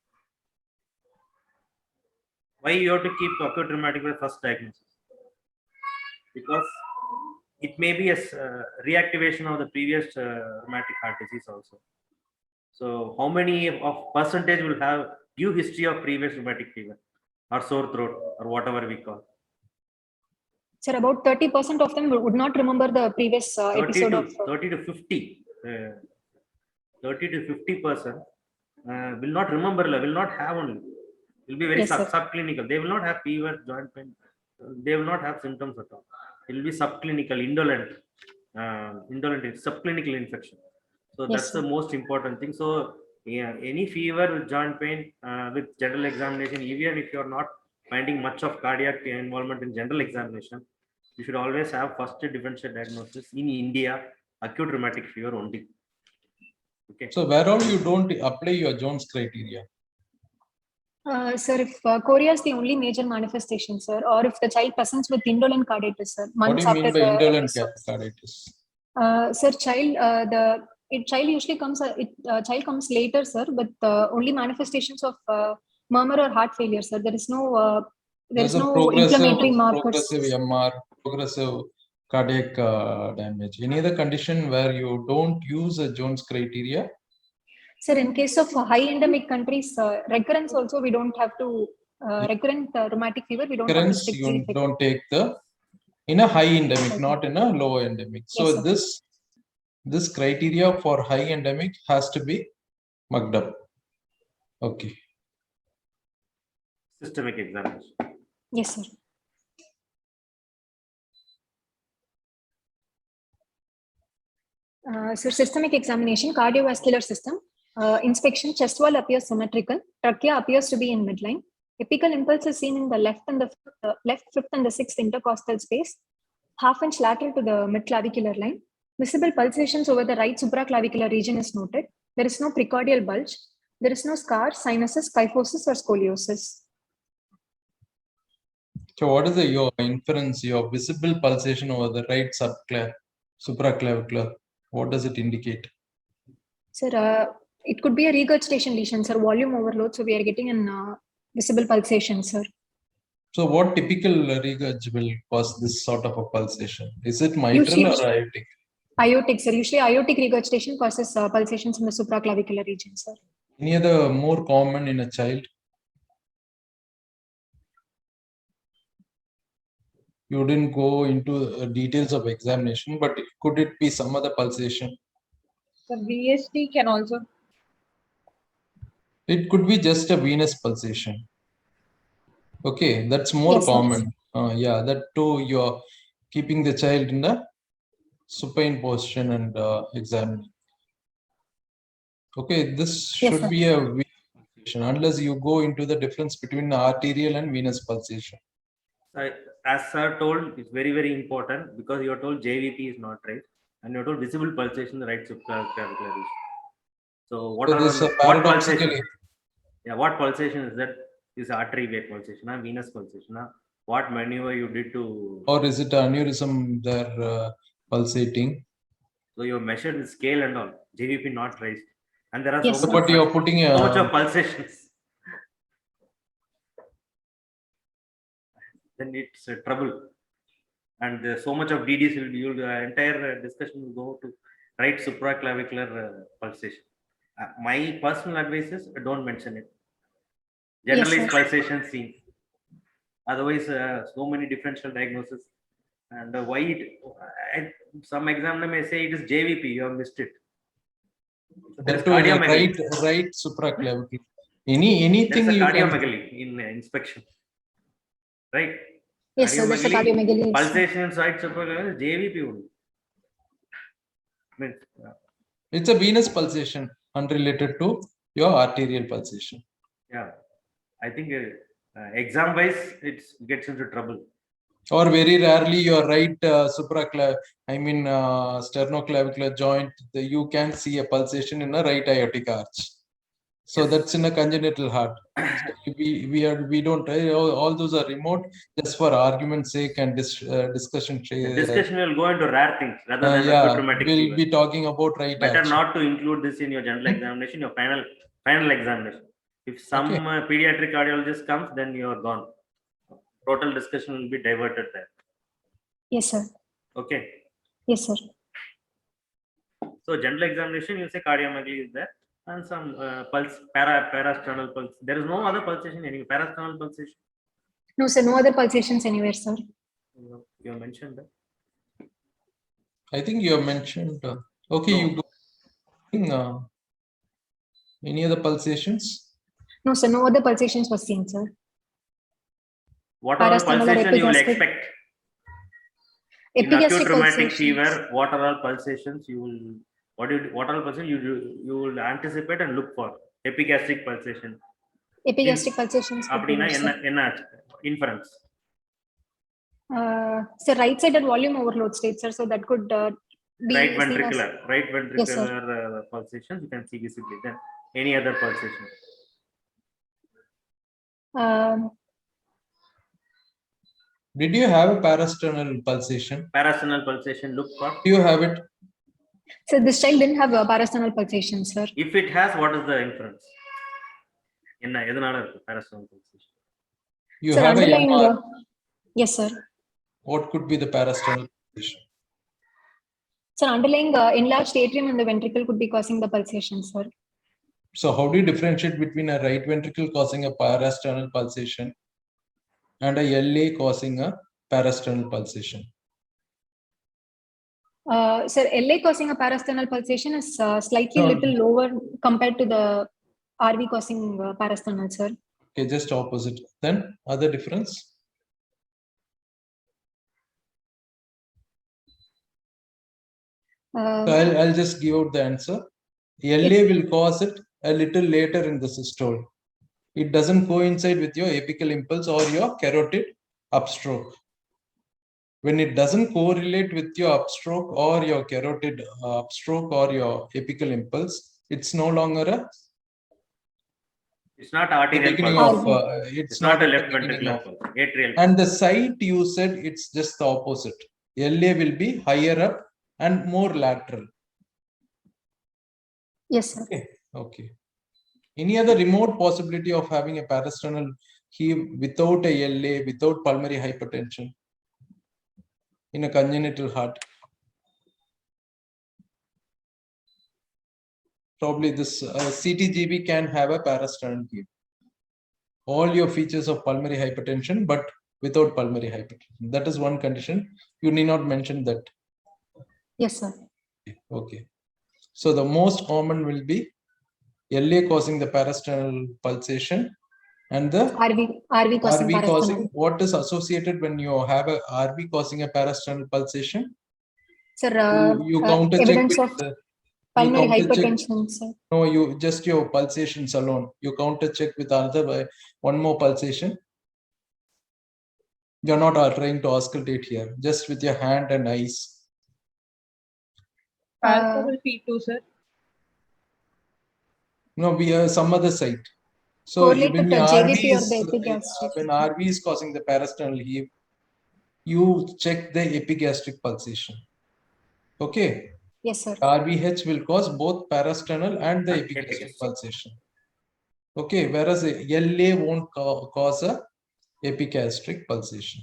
Why you have to keep acute rheumatic fever first diagnosis? Because it may be a reactivation of the previous rheumatic heart disease also. So how many of percentage will have due history of previous rheumatic fever or sore throat or whatever we call? Sir, about 30% of them would not remember the previous episode of 30 to 50. 30 to 50% will not remember, will not have only. Will be very Yes, sir. subclinical. They will not have fever, joint pain. They will not have symptoms at all. It will be subclinical, indolent, subclinical infection. So Yes, that's sir. the most important thing. So yeah, any fever with joint pain, with general examination, even if you are not finding much of cardiac involvement in general examination, you should always have first differential diagnosis in India, acute rheumatic fever only. Okay. So where all you don't apply your Jones criteria? Sir, if chorea is the only major manifestation, sir, or if the child presents with indolent carditis, sir, What do months you after mean by the indolent episodes. carditis? Sir, child usually comes. Child comes later, sir, with only manifestations of murmur or heart failure, sir. There is no inflammatory markers. Progressive MR, progressive cardiac damage. Any other condition where you don't use a Jones criteria? Sir, in case of high endemic countries, recurrence also we don't have to recurrent rheumatic fever. We don't have to Recurrence, strictly you take. don't take the in a high endemic, not in a low endemic. So Yes, sir. this criteria for high endemic has to be mucked up. Okay. Systemic examination. Yes, sir. Sir, systemic examination, cardiovascular system, inspection, chest wall appears symmetrical, trachea appears to be in midline, apical impulse is seen in the left fifth and the sixth intercostal space, half-inch lateral to the mid-clavicular line, visible pulsations over the right supraclavicular region is noted, there is no precordial bulge, there is no scar, sinuses, kyphosis or scoliosis. So what is your inference, your visible pulsation over the right supraclavicular? What does it indicate? Sir, it could be a regurgitation lesion, sir, volume overload. So we are getting an visible pulsation, sir. So what typical regurg will cause this sort of a pulsation? Is it mitral or aortic? Aortic, sir. Usually aortic regurgitation causes pulsations in the supraclavicular region, sir. Any other more common in a child? You didn't go into details of examination, but could it be some other pulsation? The VSD can also. It could be just a venous pulsation. Okay, that's more common. Yeah, that too, you're keeping the child in the supine position and examining. Okay, this should be a venous pulsation unless you go into the difference between arterial and venous pulsation. As sir told, it's very, very important because you are told JVP is not right. And you told visible pulsation, the right supraclavicular region. So what So are this what paradoxically, pulsation? Yeah, what pulsation is that? Is artery wave pulsation, venous pulsation? What maneuver you did to? or is it aneurysm they're pulsating? So you measured the scale and all, JVP not raised, and there are Yes, so sir. much, But you're putting so much of pulsations. Then it's trouble, and so much of DDs will the entire discussion will go to right supraclavicular pulsation. My personal advice is don't mention it. Generalized pulsation seen. Otherwise, so many differential diagnoses, and why it, some examiner may say it is JVP. You have missed it. That too in a right supraclavicular. Anything there's a you cardiomegaly in inspection, right? Yes, sir. That's a cardiomegaly. Pulsation inside supraclavicular JVP only. Means, it's a venous pulsation unrelated to your arterial pulsation. Yeah, I think exam wise it gets into trouble. Or very rarely your right sternoclavicular joint, you can see a pulsation in a right aortic arch. So that's in a congenital heart. So we don't, all those are remote just for argument's sake and discussion. The discussion will go into rare things rather than acute rheumatic we'll fever. be talking about right Better arch. not to include this in your general examination, your final examination. If some pediatric cardiologist comes, then you are gone. Total discussion will be diverted there. Yes, sir. Okay. Yes, sir. So general examination, you say cardiomegaly is there, and some pulse, parasternal pulse. There is no other pulsation anywhere. Parasternal pulsation. No, sir. No other pulsations anywhere, sir. You mentioned that. I think you have mentioned. Okay, no. You go. Any other pulsations? No, sir. No other pulsations was seen, sir. What are pulsation you will expect? In acute rheumatic fever, what are all pulsations you will? What are pulsations you will anticipate and look for? Epigastric pulsation. Epigastric pulsations. Inference. So right-sided volume overload state, sir. So that could be right ventricular yes, pulsations. You can see visibly. Then any other pulsation? Did you have a parasternal pulsation? Parasternal pulsation, look for. Do you have it? So this child didn't have a parasternal pulsation, sir. If it has, what is the inference? In parasternal pulsation. You sir, have a MR. Yes, sir. What could be the parasternal pulsation? Sir, underlying enlarged atrium in the ventricle could be causing the pulsation, sir. So how do you differentiate between a right ventricle causing a parasternal pulsation and a LA causing a parasternal pulsation? Sir, LA causing a parasternal pulsation is slightly little lower compared to the RV causing parasternal, sir. Okay, just opposite. Then other difference? So I'll just give out the answer. LA will cause it a little later in the systole. It doesn't coincide with your apical impulse or your carotid upstroke. When it doesn't correlate with your upstroke or your carotid upstroke or your apical impulse, it's no longer a. It's not arterial pulse. It's not a left ventricular pulse. Atrial. And the site you said it's just the opposite. LA will be higher up and more lateral. Yes, sir. Okay. Any other remote possibility of having a parasternal heave without a LA, without pulmonary hypertension in a congenital heart? Probably this CTGB can have a parasternal heave. All your features of pulmonary hypertension, but without pulmonary hypertension. That is one condition. You need not mention that. Yes, sir. Okay. So the most common will be LA causing the parasternal pulsation and the RV causing what is associated when you have a RV causing a parasternal pulsation? Sir, you counter check with pulmonary hypertension, sir. No, you just your pulsations alone. You counter check with another one more pulsation. You're not trying to auscultate here, just with your hand and eyes. Palpable P2, sir. No, we have some other site. So Correlate when with the RV JVP or is the epigastric. when RV is causing the parasternal heave, you check the epigastric pulsation. Okay. Yes, sir. RVH will cause both parasternal and the epigastric pulsation. Okay, whereas LA won't cause a epigastric pulsation.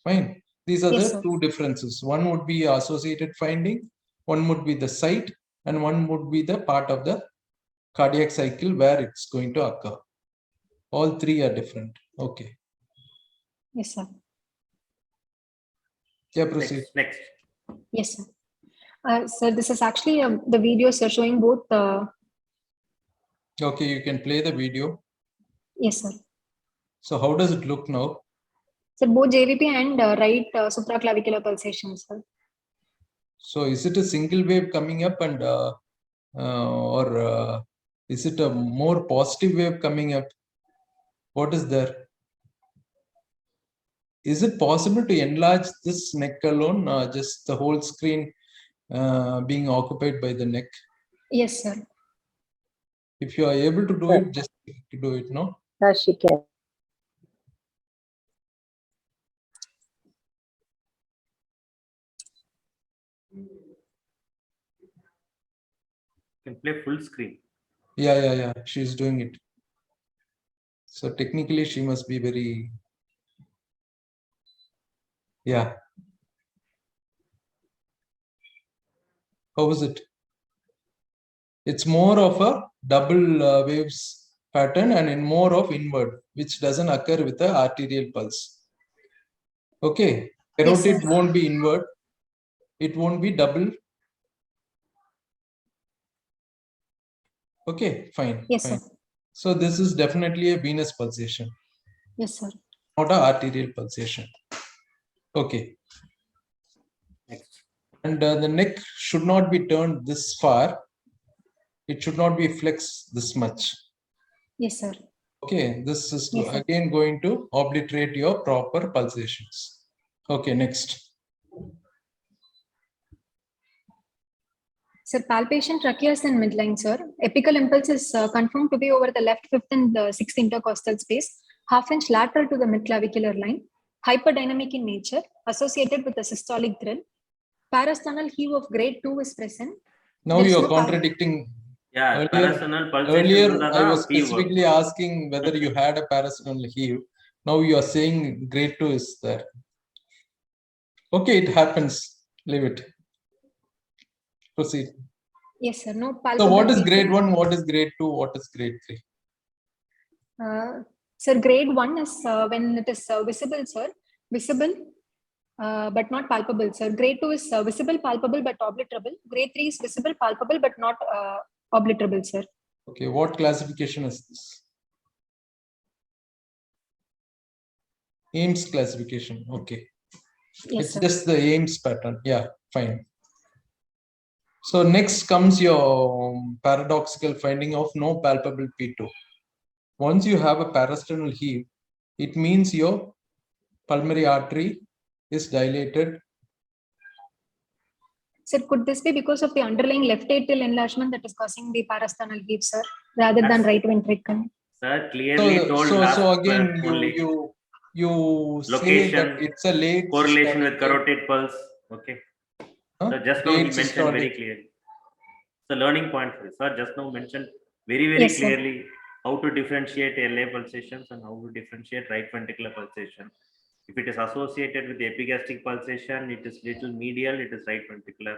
Fine. These are Yes, the sir. two differences. One would be associated finding, one would be the site, and one would be the part of the cardiac cycle where it's going to occur. All three are different. Okay. Yes, sir. Yeah, proceed. Next. Yes, sir. Sir, this is actually the video, sir, showing both. Okay, you can play the video. Yes, sir. So how does it look now? So both JVP and right supraclavicular pulsation, sir. So is it a single wave coming up and or is it a more positive wave coming up? What is there? Is it possible to enlarge this neck alone, just the whole screen being occupied by the neck? Yes, sir. If you are able to do it, just do it, no? Yes, she can. Can play full screen. Yeah. She's doing it. So technically, she must be very. Yeah. How is it? It's more of a double waves pattern and in more of inward, which doesn't occur with the arterial pulse. Okay. Carotid won't be inward. It won't be double. Okay, fine. Yes, fine. sir. So this is definitely a venous pulsation. Yes, sir. Not an arterial pulsation. Okay. Next. And the neck should not be turned this far. It should not be flexed this much. Yes, sir. Okay, this is Yes, sir. again going to obliterate your proper pulsations. Okay, next. Sir, palpation tracheus and midline, sir. Apical impulse is confirmed to be over the left fifth and the sixth intercostal space, half-inch lateral to the midclavicular line, hyperdynamic in nature, associated with a systolic thrill. Parasternal heave of grade 2 is present. Now you are contradicting. Yeah, parasternal pulsation. Earlier, I was specifically asking whether you had a parasternal heave. Now you are saying grade 2 is there. Okay, it happens. Leave it. Proceed. Yes, sir. No palpable. So what is grade 1? What is grade 2? What is grade 3? Sir, grade 1 is when it is visible, sir. Visible, but not palpable, sir. Grade 2 is visible, palpable, but obliterable. Grade 3 is visible, palpable, but not obliterable, sir. Okay, what classification is this? Ames classification. Okay. Yes, it's sir. just the Ames pattern. Yeah, fine. So next comes your paradoxical finding of no palpable P2. Once you have a parasternal heave, it means your pulmonary artery is dilated. Sir, could this be because of the underlying left atrial enlargement that is causing the parasternal heave, sir, rather than right ventricle? Sir, clearly told. So again, you location, say that it's a late correlation with carotid pulse. Okay. Huh? So just now he mentioned very clearly. The learning point for this, sir. Just now mentioned very clearly how to differentiate LA pulsations and how to differentiate right ventricular pulsation. If it is associated with the epigastric pulsation, it is little medial, it is right ventricular.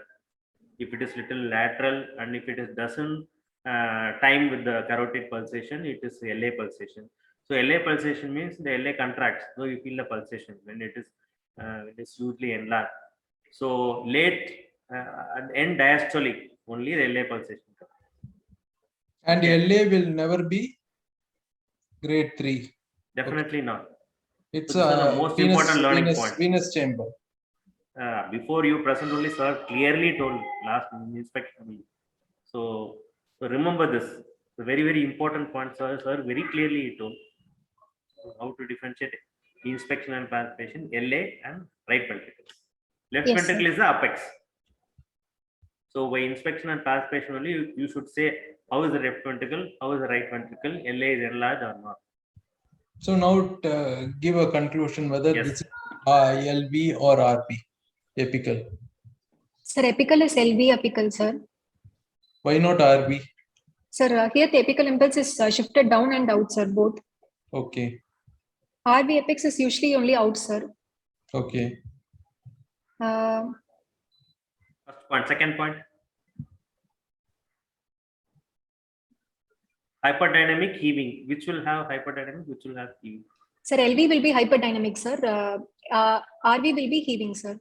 If it is little lateral, and if it is doesn't time with the carotid pulsation, it is LA pulsation. So LA pulsation means the LA contracts, so you feel the pulsation when it is hugely enlarged. So late and end diastolic, only the LA pulsation. And LA will never be grade 3. Definitely not. It's so the most important learning point. Venous chamber. Before you present only, sir clearly told last inspection. So remember this. The very important point, sir very clearly told how to differentiate inspection and palpation, LA and right ventricle. Left ventricle is the apex. So by inspection and palpation only, you should say how is the left ventricle, how is the right ventricle, LA is enlarged or not. So now give a conclusion whether Yes. this is LV or RP, apical. Sir, apical is LV apical, sir. Why not RV? Sir, here the apical impulse is shifted down and out, sir, both. Okay. RV apex is usually only out, sir. Okay. First point. Second point. Hyperdynamic heaving. Which will have hyperdynamic, which will have heaving? Sir, LV will be hyperdynamic, sir. RV will be heaving, sir.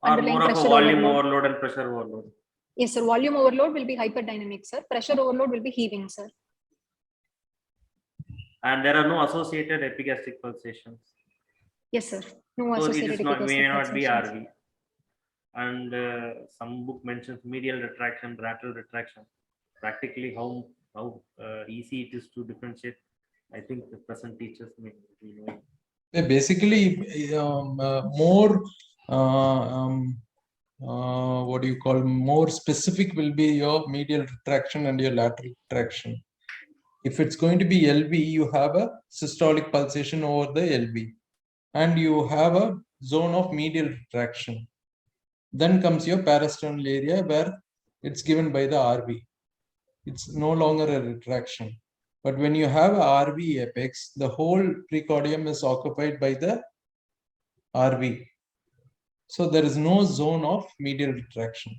Or more of a volume overload and pressure overload? Yes, sir. Volume overload will be hyperdynamic, sir. Pressure overload will be heaving, sir. And there are no associated epigastric pulsations. Yes, sir. No So it associated is not, may epigastric not be pulsations. RV. And some book mentions medial retraction, lateral retraction. Practically how easy it is to differentiate. I think the present teachers may be knowing. Basically, more what do you call, more specific will be your medial retraction and your lateral retraction. If it's going to be LV, you have a systolic pulsation over the LV and you have a zone of medial retraction. Then comes your parasternal area where it's given by the RV. It's no longer a retraction. But when you have a RV apex, the whole precordium is occupied by the RV. So there is no zone of medial retraction.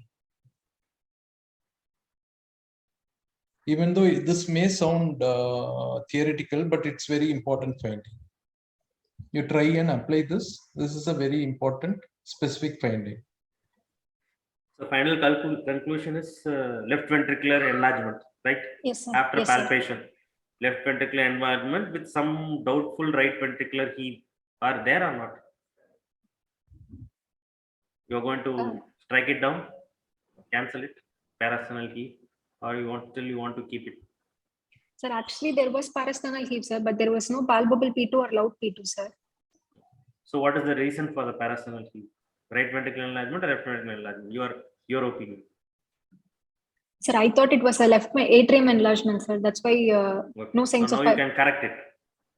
Even though this may sound theoretical, but it's very important finding. You try and apply this. This is a very important specific finding. So final conclusion is left ventricular enlargement, right? Yes, sir. After Yes, sir. palpation, left ventricular enlargement with some doubtful right ventricular heave. Are there or not? You're going to strike it down, cancel it, parasternal heave, or you want to keep it? Sir, actually there was parasternal heave, sir, but there was no palpable P2 or loud P2, sir. So what is the reason for the parasternal heave? Right ventricular enlargement or left ventricular enlargement? Your opinion. Sir, I thought it was a left atrium enlargement, sir. That's why Okay. no signs so of. Now you can correct it.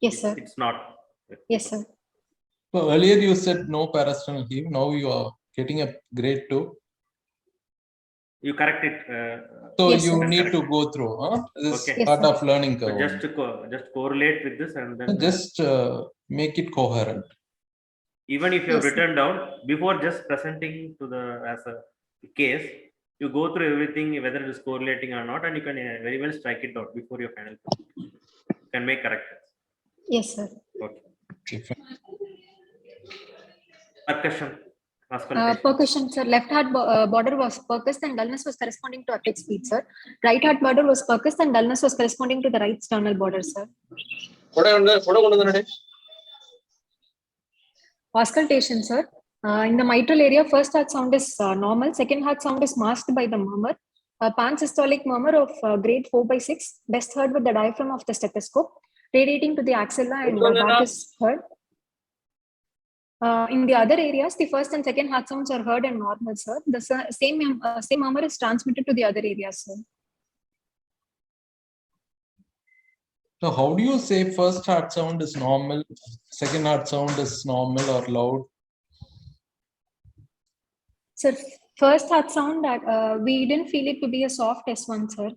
Yes, sir. It's not. Yes, sir. So earlier you said no parasternal heave. Now you are getting a grade 2. You correct it. So Yes, you sir. need to go through. This Okay. part Yes, of learning curve. Just correlate with this and then Just make it coherent. even if you have Yes, written down before just presenting to the as a case, you go through everything whether it is correlating or not, and you can very well strike it down before your final presentation. You can make corrections. Yes, sir. Okay. Percussion. Auscultation. Percussion, sir. Left heart border was percussed and dullness was corresponding to apex beat, sir. Right heart border was percussed and dullness was corresponding to the right sternal border, sir. Auscultation, sir. In the mitral area, first heart sound is normal. Second heart sound is masked by the murmur. Pansystolic murmur of grade 4/6, best heard with the diaphragm of the stethoscope, radiating to the axilla and back is heard. In the other areas, the first and second heart sounds are heard and normal, sir. The same murmur is transmitted to the other areas, sir. So how do you say first heart sound is normal, second heart sound is normal or loud? Sir, first heart sound that we didn't feel it to be a soft S1, sir.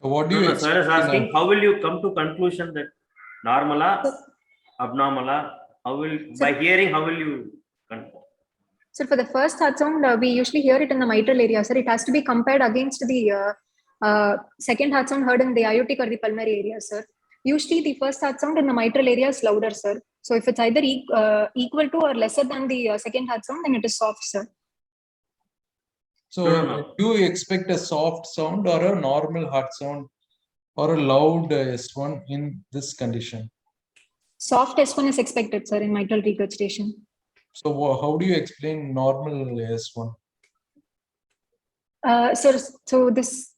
So what do you expect? Sir is asking, how will you come to conclusion that normala, abnormala? By hearing, how will you confirm? So for the first heart sound, we usually hear it in the mitral area, sir. It has to be compared against the second heart sound heard in the aortic or the pulmonary area, sir. Usually the first heart sound in the mitral area is louder, sir. So if it's either equal to or lesser than the second heart sound, then it is soft, sir. So do you expect a soft sound or a normal heart sound or a loud S1 in this condition? Soft S1 is expected, sir, in mitral regurgitation. So how do you explain normal S1? So this.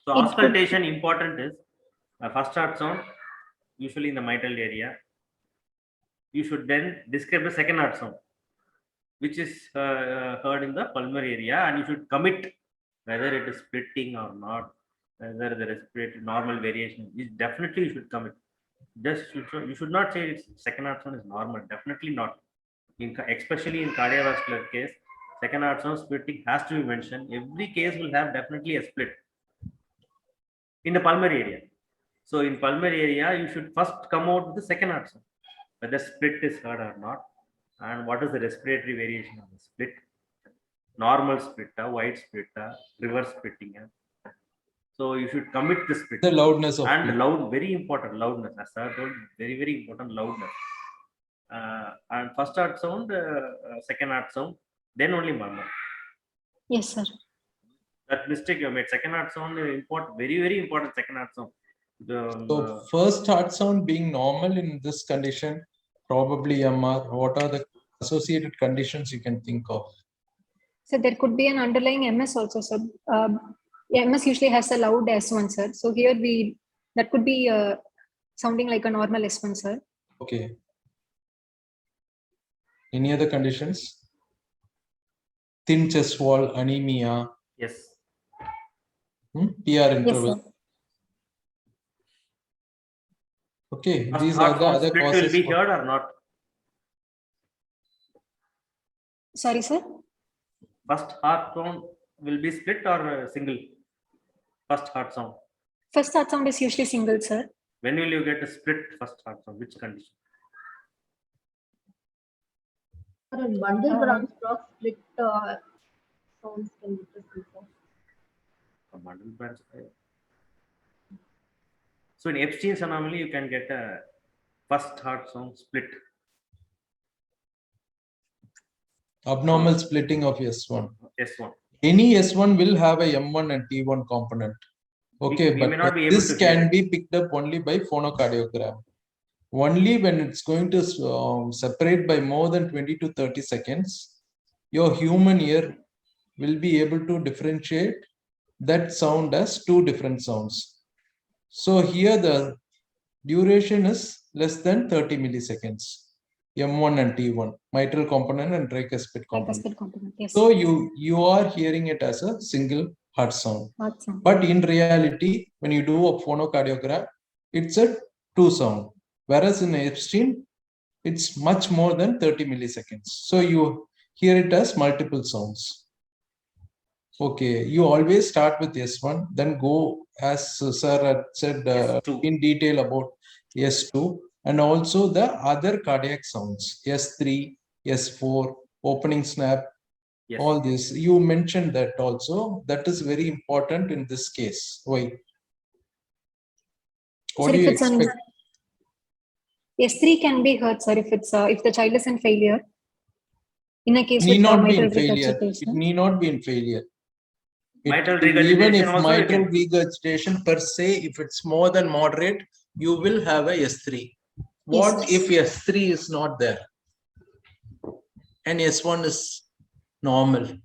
So auscultation important is first heart sound, usually in the mitral area. You should then describe the second heart sound. which is heard in the pulmonary area, and you should commit whether it is splitting or not, whether the respiratory normal variation is definitely you should commit. Just you should not say it's second heart sound is normal. Definitely not. Especially in cardiovascular case, second heart sound splitting has to be mentioned. Every case will have definitely a split in the pulmonary area. So in pulmonary area, you should first come out with the second heart sound, whether split is heard or not, and what is the respiratory variation of the split, normal split, wide split, reverse splitting. So you should commit the split. The loudness of and split. loud, very important loudness. As I told, very important loudness. And first heart sound, second heart sound, then only murmur. Yes, sir. That mistake you made. Second heart sound important, very important second heart sound. So first heart sound being normal in this condition, probably MR. What are the associated conditions you can think of? So there could be an underlying MS also, sir. MS usually has a loud S1, sir. So here that could be sounding like a normal S1, sir. Okay. Any other conditions? Thin chest wall, anemia. Yes. PR interval. Yes, sir. Okay, First these heart are the sound other split causes. will be heard or not? Sorry, sir. First heart sound will be split or single? First heart sound. First heart sound is usually single, sir. When will you get a split first heart sound? Which condition? Bundle branch block split sounds can be present. A bundle branch. So in Epstein's anomaly, you can get a first heart sound split. Abnormal splitting of S1. S1. Any S1 will have a M1 and T1 component. Okay, We may not but be able this to can hear. be picked up only by phonocardiogram. Only when it's going to separate by more than 20 to 30 seconds, your human ear will be able to differentiate that sound as two different sounds. So here the duration is less than 30 milliseconds. M1 and T1, mitral component and tricuspid component. Tricuspid component, yes. So you are hearing it as a single heart sound. Heart sound. But in reality, when you do a phonocardiogram, it's a two sound. Whereas in Epstein, it's much more than 30 milliseconds. So you hear it as multiple sounds. Okay, you always start with S1, then go as Sir had said in detail about S2 and also the other cardiac sounds, S3, S4, opening snap, Yes. all this. You mentioned that also. That is very important in this case. Why? What do you expect? S3 can be heard, sir, if the child is in failure. In a case Need with not be in mitral failure. regurgitation. It need not be in failure. Mitral Even regurgitation if also you mitral can- regurgitation per se, if it's more than moderate, you will have a S3. What Yes, if S3 is not there and S1 is normal?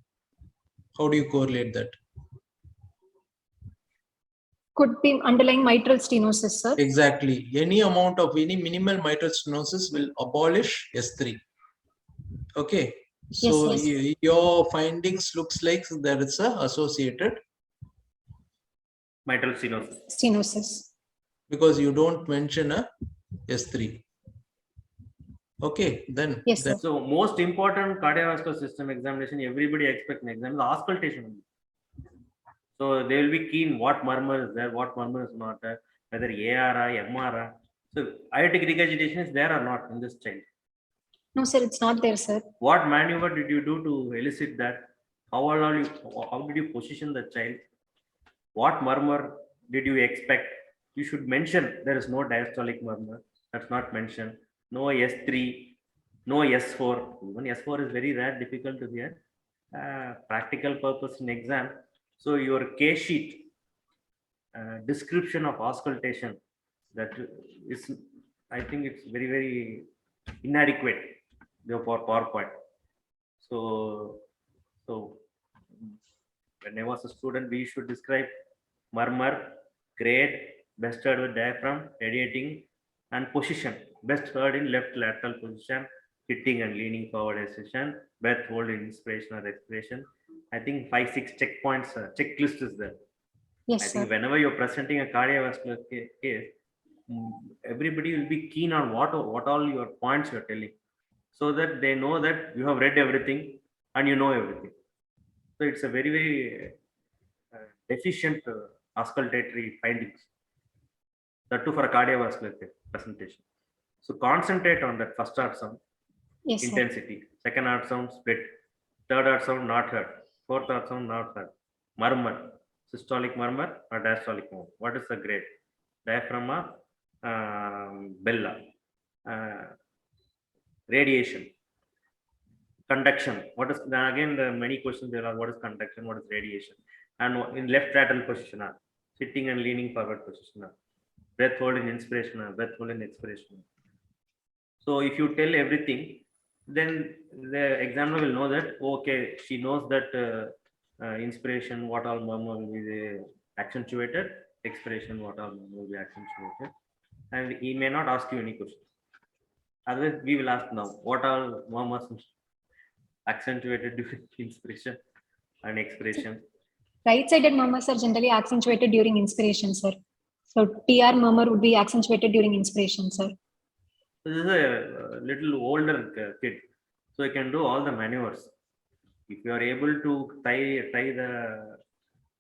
How do you correlate that? could be underlying mitral stenosis, sir. Exactly. Any amount of any minimal mitral stenosis will abolish S3. Okay. So Yes. your findings looks like there is a associated mitral stenosis. Stenosis. Because you don't mention a S3. Okay, then. Yes, sir. So most important cardiovascular system examination, everybody expects an exam is auscultation. So they will be keen what murmur is there, what murmur is not there, whether ARI, MRI. So aortic regurgitation is there or not in this child? No, sir, it's not there, sir. What maneuver did you do to elicit that? How did you position the child? What murmur did you expect? You should mention there is no diastolic murmur. That's not mentioned. No S3, no S4. Even S4 is very rare, difficult to hear. Practical purpose in exam. So your case sheet description of auscultation, that is, I think it's very, very inadequate for PowerPoint. So when I was a student, we should describe murmur, grade, best heard with diaphragm, radiating, and position. Best heard in left lateral position, sitting and leaning forward extension, breath hold in inspiration or expiration. I think 5-6 checkpoints, checklist is there. Yes, I sir. think whenever you're presenting a cardiovascular case, everybody will be keen on what all your points you're telling, so that they know that you have read everything and you know everything. So it's a very, very efficient auscultatory findings. That too for a cardiovascular presentation. So concentrate on that first heart sound, Yes, sir. intensity, second heart sound split, third heart sound not heard, fourth heart sound not heard, murmur, systolic murmur or diastolic murmur. What is the grade? Diaphragma, bella, radiation, conduction. What is again the many questions there are? What is conduction? What is radiation? And in left lateral position, sitting and leaning forward position, breath hold in inspiration, breath hold in expiration. So if you tell everything, then the examiner will know that okay, she knows that inspiration what all murmur will be accentuated, expiration what all will be accentuated, and he may not ask you any questions. Otherwise, we will ask now what all murmurs accentuated during inspiration and expiration. Right-sided murmurs are generally accentuated during inspiration, sir. So TR murmur would be accentuated during inspiration, sir. This is a little older kid, so he can do all the maneuvers. If you are able to tie the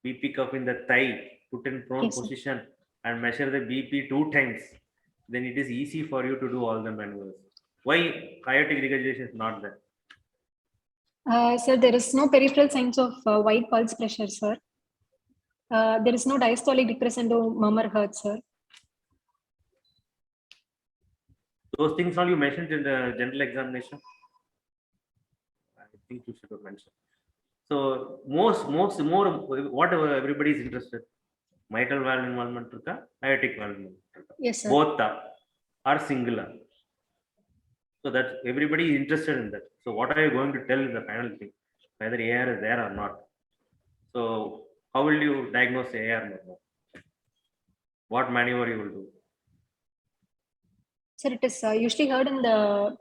BP cuff in the thigh, put in prone Yes, sir. position and measure the BP 2 times, then it is easy for you to do all the maneuvers. Why aortic regurgitation is not there? Sir, there is no peripheral signs of wide pulse pressure, sir. There is no diastolic decrescendo murmur heard, sir. Those things all you mentioned in the general examination. I think you should have mentioned. So more whatever everybody is interested. Mitral valve involvement, aortic valve involvement. Yes, sir. Both are singular. So that everybody is interested in that. So what are you going to tell in the final thing? Whether AR is there or not. So how will you diagnose AR murmur? What maneuver you will do? Sir, it is usually heard in the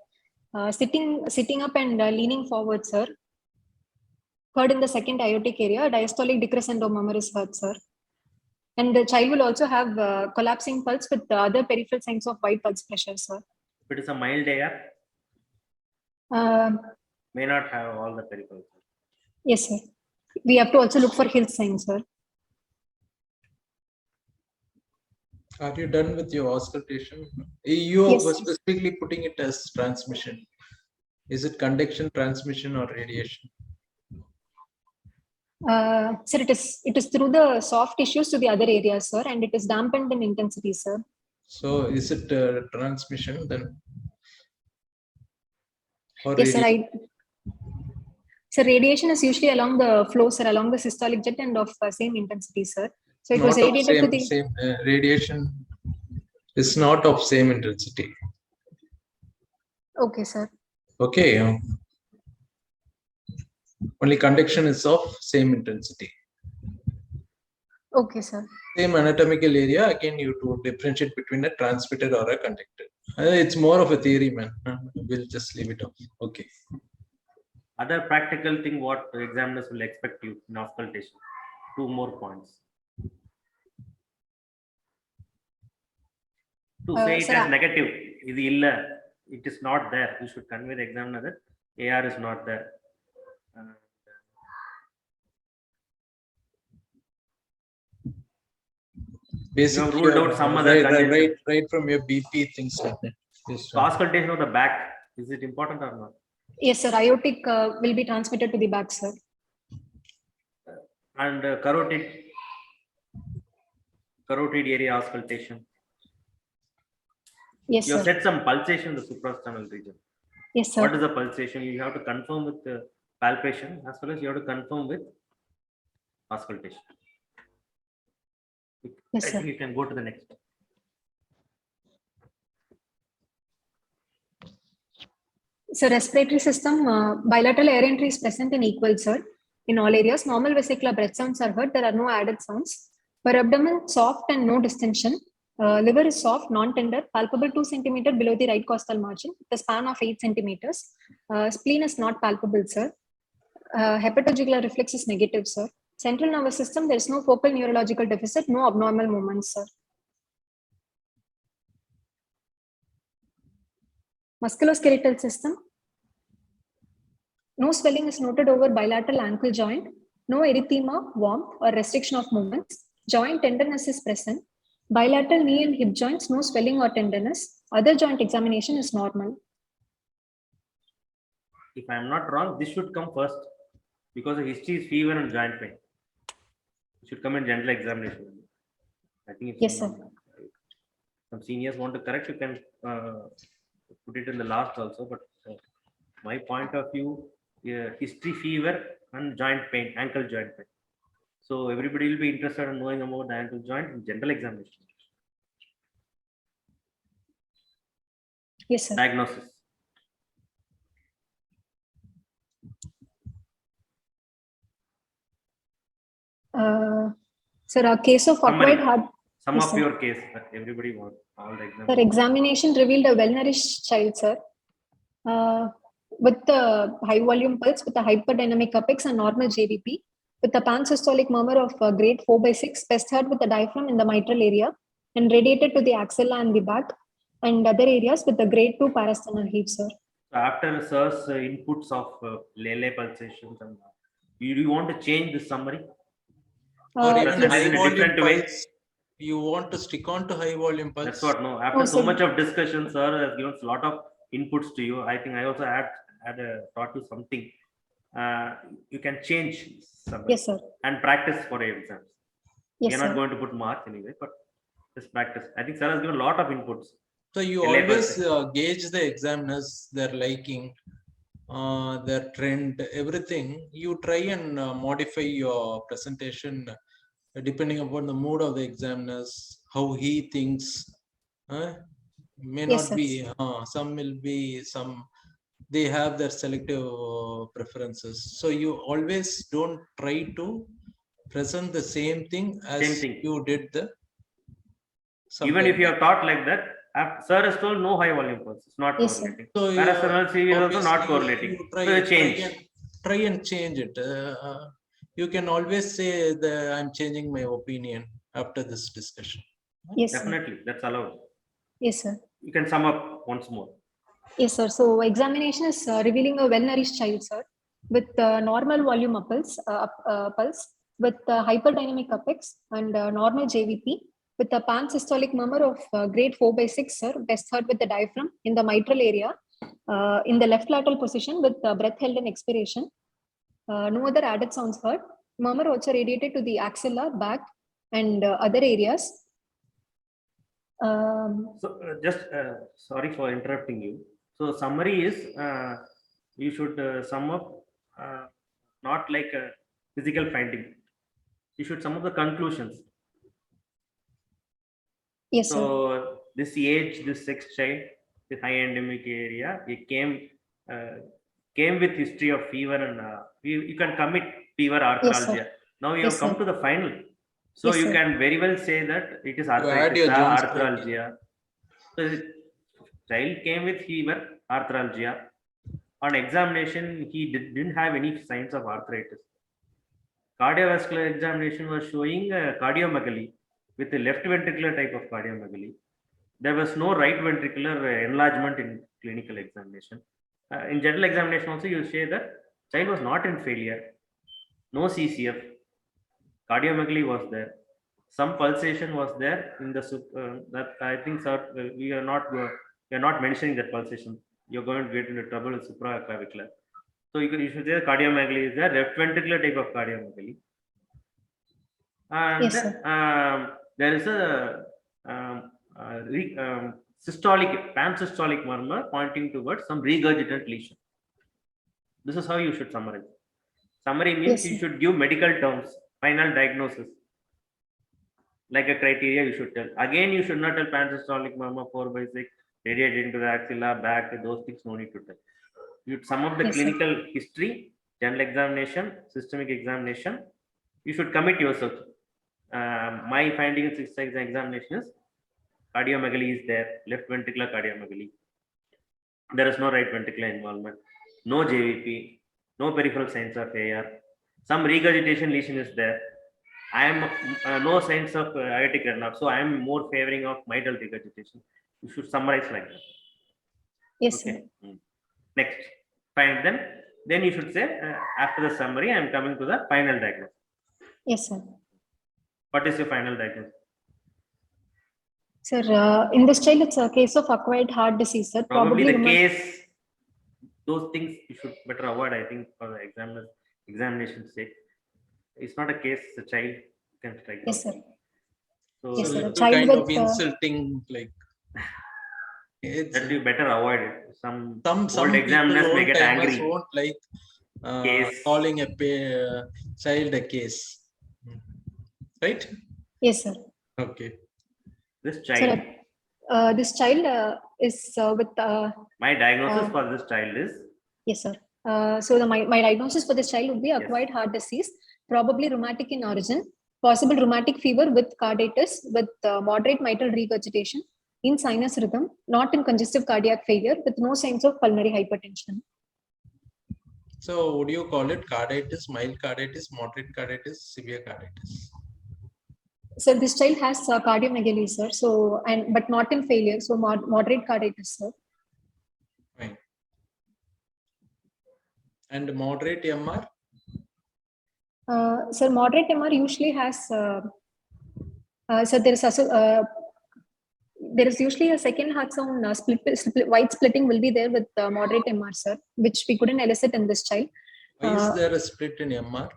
sitting up and leaning forward, sir. Heard in the second aortic area, diastolic decrescendo murmur is heard, sir. And the child will also have collapsing pulse with other peripheral signs of wide pulse pressure, sir. If it is a mild AR, may not have all the peripheral signs. Yes, sir. We have to also look for Hill signs, sir. Are you done with your auscultation? You are Yes, sir. specifically putting it as transmission. Is it conduction, transmission, or radiation? Sir, it is through the soft tissues to the other areas, sir, and it is dampened in intensity, sir. So is it transmission then? Or Yes, sir. radiation? So radiation is usually along the flow, sir, along the systolic jet and of same intensity, sir. So it was Not of radiated to the same radiation is not of same intensity. Okay, sir. Okay. Only conduction is of same intensity. Okay, sir. Same anatomical area, again you to differentiate between a transmitter or a conductor. It's more of a theory, man. We'll just leave it off. Okay. Other practical thing what examiners will expect you in auscultation. 2 more points. To say it sir, as negative, it is not there. You should convey the examiner that AR is not there. Basically, you have ruled out some other right from your BP, things like that. Yes, so auscultation of the back, is it important or not? Yes, sir. Aortic will be transmitted to the back, sir. And carotid area auscultation. Yes, you have sir. set some pulsation in the suprasternal region. Yes, sir. What is the pulsation? You have to confirm with the palpation as well as you have to confirm with auscultation. Yes, I sir. think you can go to the next. So respiratory system, bilateral air entry is present in equal, sir. In all areas, normal vesicular breath sounds are heard. There are no added sounds. Per abdomen, soft and no distension. Liver is soft, non-tender, palpable 2 centimeter below the right costal margin, with a span of 8 centimeters. Spleen is not palpable, sir. Hepatojugular reflex is negative, sir. Central nervous system, there is no focal neurological deficit, no abnormal movements, sir. Musculoskeletal system. No swelling is noted over bilateral ankle joint. No erythema, warmth, or restriction of movements. Joint tenderness is present. Bilateral knee and hip joints, no swelling or tenderness. Other joint examination is normal. If I am not wrong, this should come first because the history is fever and joint pain. It should come in general examination. I think if Yes, sir. some seniors want to correct, you can put it in the last also. But my point of view, history, fever, and joint pain, ankle joint pain. So everybody will be interested in knowing about the ankle joint in general examination. Yes, sir. Diagnosis. Sir, a case of Summary. acquired heart. Some Yes, of sir. your case, but everybody wants all the examples. Sir, examination revealed a well-nourished child, sir, with the high volume pulse, with a hyperdynamic apex and normal JVP, with a pansystolic murmur of grade 4/6, best heard with the diaphragm in the mitral area, and radiated to the axilla and the back, and other areas with the grade 2 parasternal heave, sir. So after sir's inputs of Lele pulsations, and do you want to change the summary? Or even Present high in a volume different way? pulse. You want to stick on to high volume pulse? That's what. No, after so much of discussion, sir has given a lot of inputs to you. I think I also had taught you something. You can change summary. Yes, sir. And practice for your exams. Yes, You're not sir. going to put marks anyway, but just practice. I think sir has given a lot of inputs. So you LA always pulse. gauge the examiners, their liking, their trend, everything. You try and modify your presentation depending upon the mood of the examiners, how he thinks. May Yes, not be, some will be, some they have their selective preferences. So you always don't try to present the same thing as you did the. Even if you have taught like that, sir has told no high volume pulse. It's not Yes, correlating. So Parasternal CV is also not correlating. Try, So you change. Try and change it. You can always say that I'm changing my opinion after this discussion. Yes, Definitely, sir. that's allowed. Yes, sir. You can sum up once more. Yes, sir. So examination is revealing a well-nourished child, sir, with normal volume pulse, with hyperdynamic apex and normal JVP, with a pansystolic murmur of grade 4/6, sir, best heard with the diaphragm in the mitral area, in the left lateral position with breath held in expiration. No other added sounds heard. Murmur also radiated to the axilla, back, and other areas. So just sorry for interrupting you. So summary is you should sum up not like a physical finding. You should sum up the conclusions. Yes, so sir. This age, this sex child, this high endemic area, it came with history of fever and you can commit fever arthralgia. Yes, Now you yes, have come sir. to the final. So Yes, you sir. can very well say that it is add arthritis, your Jones arthralgia. So the child came with fever, arthralgia. On examination, he didn't have any signs of arthritis. Cardiovascular examination was showing cardiomegaly with a left ventricular type of cardiomegaly. There was no right ventricular enlargement in clinical examination. In general examination also, you say that child was not in failure, no CCF, cardiomegaly was there, some pulsation was there in the that I think, sir, we are not mentioning that pulsation. You're going to get into trouble with supraclavicular. So you should say cardiomegaly is there, left ventricular type of cardiomegaly. And Yes, sir. there is a systolic, pansystolic murmur pointing towards some regurgitant lesion. This is how you should summarize. Summary means Yes, you sir. should give medical terms, final diagnosis. Like a criteria you should tell. Again, you should not tell pansystolic murmur 4/6, radiate into the axilla, back, those things no need to tell. You sum up the Yes, sir. clinical history, general examination, systemic examination. You should commit yourself. My finding in 6th examination is Cardiomegaly is there, left ventricular cardiomegaly. There is no right ventricular involvement, no JVP, no peripheral signs of AR. Some regurgitation lesion is there. I am no signs of aortic runoff, so I am more favoring of mitral regurgitation. You should summarize like that. Yes, Okay. sir. Next, fine. Then you should say after the summary, I am coming to the final diagnosis. Yes, sir. What is your final diagnosis? Sir, in this child, it's a case of acquired heart disease, sir. Probably the rheumat- case, those things you should better avoid, I think, for the examination's sake. It's not a case, it's a child can strike. Yes, sir. So Yes, So sir. A little child kind with, of insulting, like it's that you better avoid it. Some some old examiners may get angry. won't like Case. calling a child a case, right? Yes, sir. Okay. This Sir, child, this child is with. my diagnosis for this child is, Yes, sir. So my diagnosis for this child would be Yes. acquired heart disease, probably rheumatic in origin, possible rheumatic fever with carditis, with moderate mitral regurgitation, in sinus rhythm, not in congestive cardiac failure, with no signs of pulmonary hypertension. So would you call it carditis, mild carditis, moderate carditis, severe carditis? Sir, this child has cardiomegaly, sir. So but not in failure. So moderate carditis, sir. Fine. And moderate MR? Sir, moderate MR usually has. So there is usually a second heart sound white splitting will be there with moderate MR, sir, which we couldn't elicit in this child. Why is there a split in MR?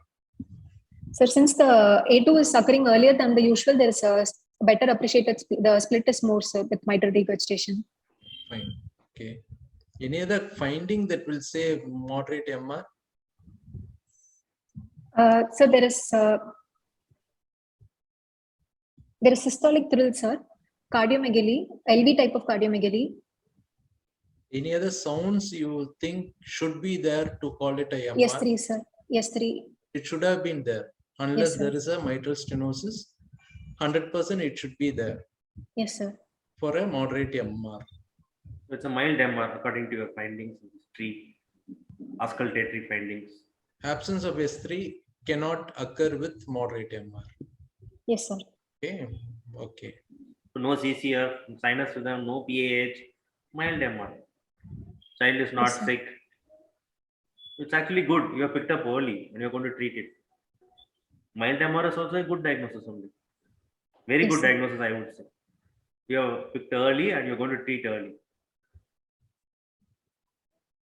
Sir, since the A2 is occurring earlier than the usual, there is a better appreciated. The split is more, sir, with mitral regurgitation. Fine. Okay. Any other finding that will say moderate MR? So there is systolic thrill, sir, cardiomegaly, LV type of cardiomegaly. Any other sounds you think should be there to call it a MR? Yes, 3, sir. Yes, 3. It should have been there. Unless Yes, sir. there is a mitral stenosis, 100% it should be there Yes, sir. for a moderate MR. it's a mild MR according to your findings in this tree, auscultatory findings. Absence of S3 cannot occur with moderate MR. Yes, sir. Okay. Okay. So no CCF, sinus rhythm, no PAH, mild MR. Child is not Yes, sir. sick. It's actually good. You have picked up early and you're going to treat it. Mild MR is also a good diagnosis only. Very Yes, good sir. diagnosis, I would say. You have picked early and you're going to treat early.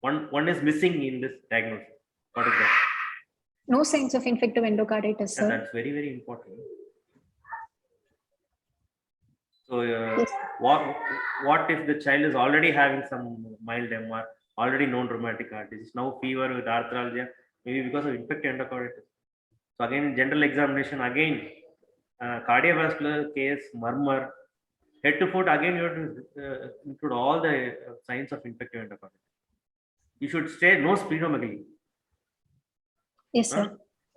One is missing in this diagnosis. What is that? No signs of infective endocarditis, Yeah, sir. that's very, very important. So Yes. what if the child is already having some mild MR, already known rheumatic heart disease, now fever with arthralgia, maybe because of infective endocarditis. So again, in general examination, again, cardiovascular case, murmur, head to foot, again, you have to include all the signs of infective endocarditis. You should say no splenomegaly. Yes, sir. Huh?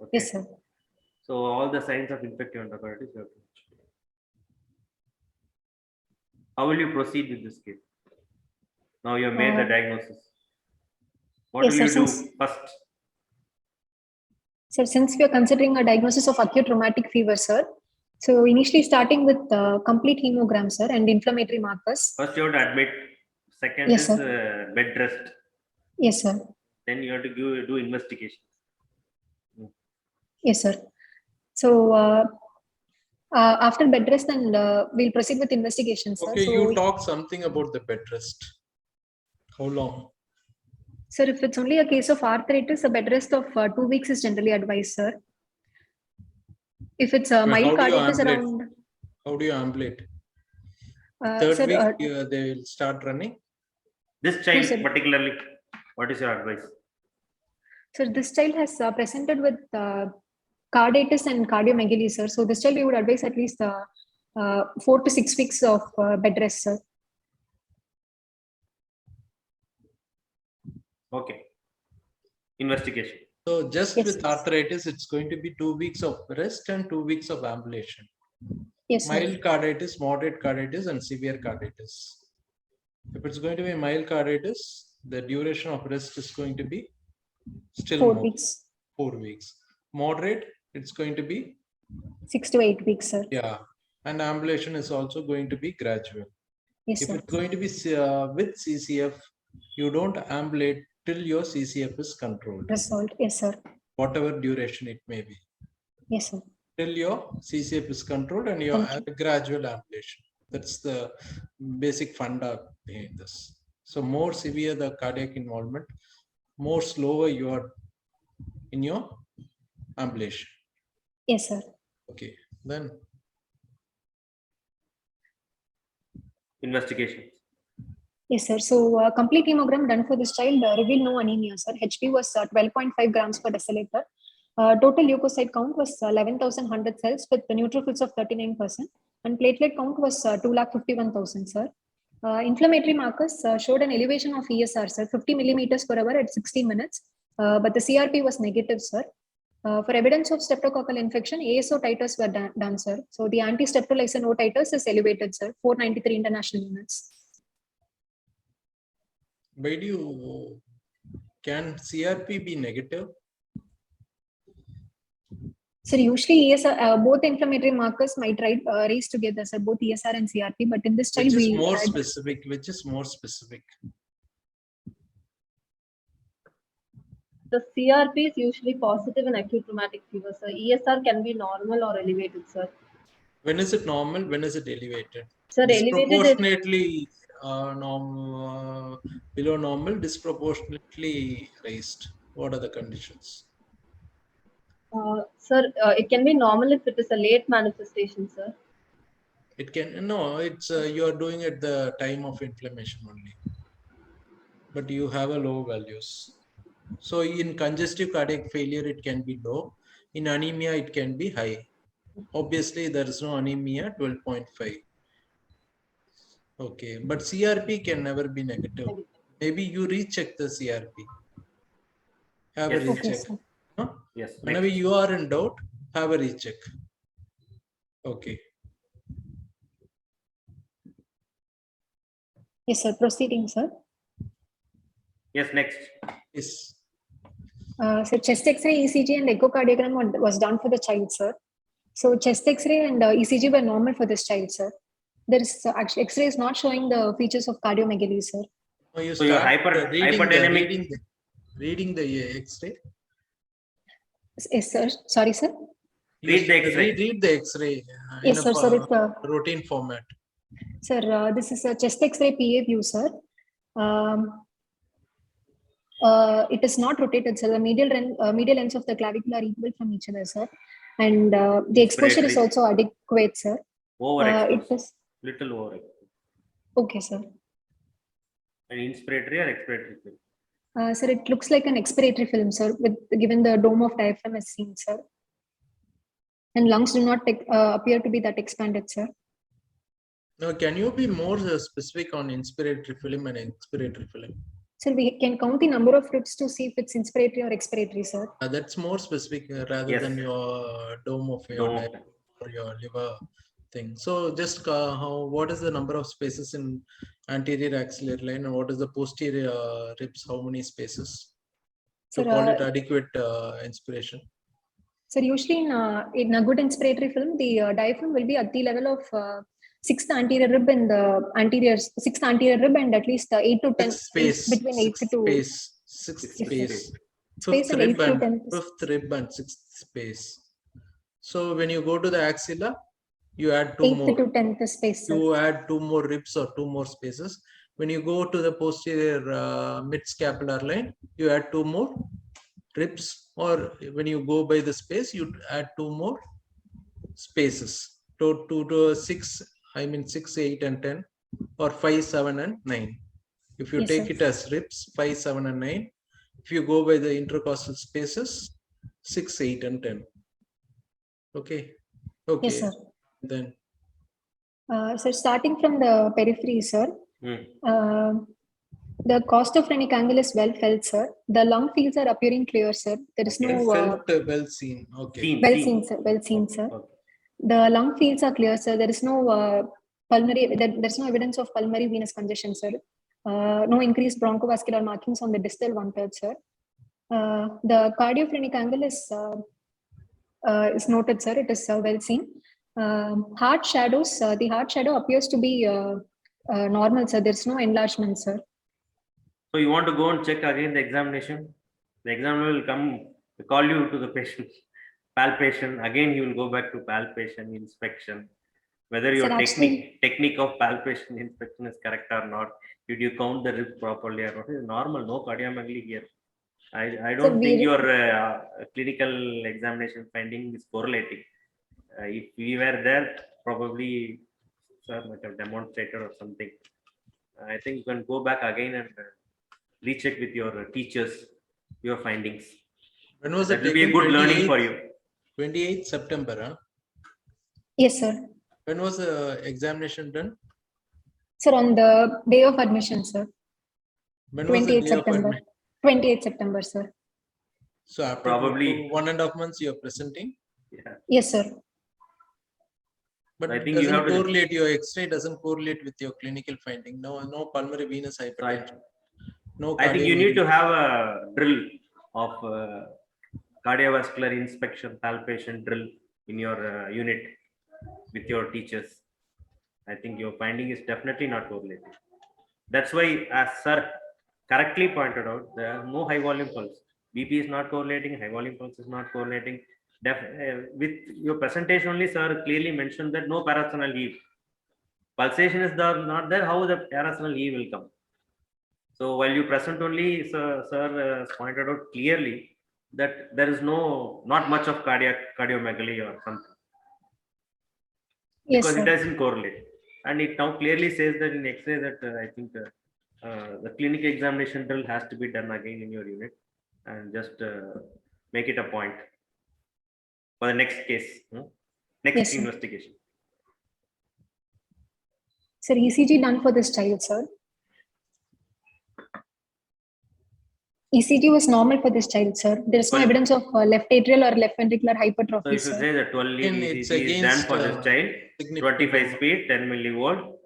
Okay. Yes, sir. So all the signs of infective endocarditis you have to mention. How will you proceed with this case? Now you have made the diagnosis. What yes, will you sir, do since- first? Sir, since we are considering a diagnosis of acute rheumatic fever, sir, so initially starting with complete hemogram, sir, and inflammatory markers. First you have to admit. Second Yes, is sir. bed rest. Yes, sir. Then you have to do investigation. Yes, sir. So after bed rest, and we'll proceed with investigation, sir. Okay, So, you talk something about the bed rest. How long? sir, if it's only a case of arthritis, a bed rest of 2 weeks is generally advised, sir. If it's a How mild do you carditis ambulate? around, How do you ambulate? Third sir, week, they will start running. This child sir. particularly, what is your advice? sir, this child has presented with carditis and cardiomegaly, sir. So this child we would advise at least 4 to 6 weeks of bed rest, sir. Okay. Investigation. So just Yes, with yes. arthritis, it's going to be 2 weeks of rest and 2 weeks of ambulation. Yes, sir. Mild carditis, moderate carditis, and severe carditis. If it's going to be mild carditis, the duration of rest is going to be still 4 more, weeks. 4 weeks. Moderate, it's going to be 6 to 8 weeks, sir. yeah, and ambulation is also going to be gradual. Yes, If sir. it's going to be with CCF, you don't ambulate till your CCF is controlled, Result. Yes, sir. whatever duration it may be. Yes, sir. Till your CCF is controlled and your gradual ambulation. That's the basic funda behind this. So more severe the cardiac involvement, more slower you are in your ambulation. Yes, sir. Okay, then Investigation. Yes, sir. So complete hemogram done for this child revealed no anemia, sir. HP was 12.5 grams per deciliter. Total leukocyte count was 11,100 cells with the neutrophils of 39%, and platelet count was 251,000, sir. Inflammatory markers showed an elevation of ESR, sir, 50 millimeters per hour at 60 minutes, but the CRP was negative, sir. For evidence of streptococcal infection, ASO titers were done, sir. So the anti-streptolysin O titers is elevated, sir, 493 international units. why do you, can CRP be negative? Sir, usually ESR, both inflammatory markers might raise together, sir, both ESR and CRP, but in this child Which is we more had... specific? Which is more specific? The CRP is usually positive in acute rheumatic fever, sir. ESR can be normal or elevated, sir. When is it normal? When is it elevated? Sir, elevated is Disproportionately below normal, disproportionately raised. What are the conditions? sir, it can be normal if it is a late manifestation, sir. It can, no, it's you are doing at the time of inflammation only, but you have a low values. So in congestive cardiac failure, it can be low. In anemia, it can be high. Obviously, there is no anemia, 12.5. Okay, but CRP can never be negative. Maybe you recheck the CRP. Have a recheck. Huh? Yes. Whenever you are in doubt, have a recheck. Okay. Yes, sir. Proceeding, sir. Yes, next. Yes. So chest X-ray, ECG, and echocardiogram was done for the child, sir. So chest X-ray and ECG were normal for this child, sir. There is actually X-ray is not showing the features of cardiomegaly, sir. Oh, you So your start hyperdynamic. reading the X-ray. Yes, sir. Sorry, sir. Read the X-ray. Read the X-ray Yes, in sir. Sir, it's routine format. Sir, this is a chest X-ray PA view, sir. It is not rotated, sir. The medial ends of the clavicle are equal from each other, sir. And the exposure is also adequate, sir. Overexposed. It is Little overexposed. okay, sir. And inspiratory or expiratory film? Sir, it looks like an expiratory film, sir, with given the dome of diaphragm as seen, sir. And lungs do not appear to be that expanded, sir. Now, can you be more specific on inspiratory film and expiratory film? Sir, we can count the number of ribs to see if it's inspiratory or expiratory, sir. That's more specific rather than your dome of your diaphragm or your liver thing. So just what is the number of spaces in anterior axillary line and what is the posterior ribs? How many spaces to call it adequate inspiration? So usually in a good inspiratory film, the diaphragm will be at the level of sixth anterior rib and the sixth anterior rib and at least 8 to 10 space between 8 to sixth space. Fifth rib and sixth space. So when you go to the axilla, you add 2 more. 8th to 10th space. Sir. You add 2 more ribs or 2 more spaces. When you go to the posterior mid-scapular line, you add 2 more ribs, or when you go by the space, you add 2 more spaces. To 6, I mean 6, 8, and 10, or 5, 7, and 9. If you take it as ribs, 5, 7, and 9. If you go by the intercostal spaces, 6, 8, and 10. Okay. Okay. Yes, sir. Then. So starting from the periphery, sir. The costophrenic angle is well felt, sir. The lung fields are appearing clear, sir. There is no well seen. Okay. Well seen, sir. Well seen, sir. Okay. The lung fields are clear, sir. There is no pulmonary, there's no evidence of pulmonary venous congestion, sir. No increased bronchovascular markings on the distal 1/3, sir. The cardiophrenic angle is noted, sir. It is well seen. Heart shadows, the heart shadow appears to be normal, sir. There's no enlargement, sir. So you want to go and check again the examination? The examiner will come, call you to the patient, palpation. Again, you will go back to palpation, inspection. Whether your technique of palpation inspection is correct or not. Did you count the rib properly or not? It's normal, no cardiomegaly here. I don't think your clinical examination finding is correlating. If we were there, probably sir might have demonstrated or something. I think you can go back again and recheck with your teachers your findings. When was that it? Will be a good learning for you. 28th September, huh? Yes, sir. When was the examination done? Sir, on the day of admission, sir. When was the day September. of admission? 28th September, sir. So after probably 1.5 months you are presenting? Yeah. Yes, sir. But I think doesn't you have correlate, your X-ray doesn't correlate with your clinical finding. No pulmonary venous hypertension. No. I think you need to have a drill of cardiovascular inspection, palpation drill in your unit with your teachers. I think your finding is definitely not correlated. That's why, as sir correctly pointed out, there are no high volume pulse. BP is not correlating, high volume pulse is not correlating. With your presentation only, sir clearly mentioned that no parasternal heave. Pulsation is not there, how the parasternal heave will come? So while you present only, sir pointed out clearly that there is not much of cardiomegaly or something. Yes, because sir. it doesn't correlate. And it now clearly says that in X-ray that I think the clinical examination drill has to be done again in your unit, and just make it a point for the next case, next Yes, sir. investigation. Sir, ECG done for this child, sir. ECG was normal for this child, sir. There is no evidence of left atrial or left ventricular hypertrophy, So if you sir. say that 12 lead It's ECG is done for this child, significant 25 speed, 10 millivolt.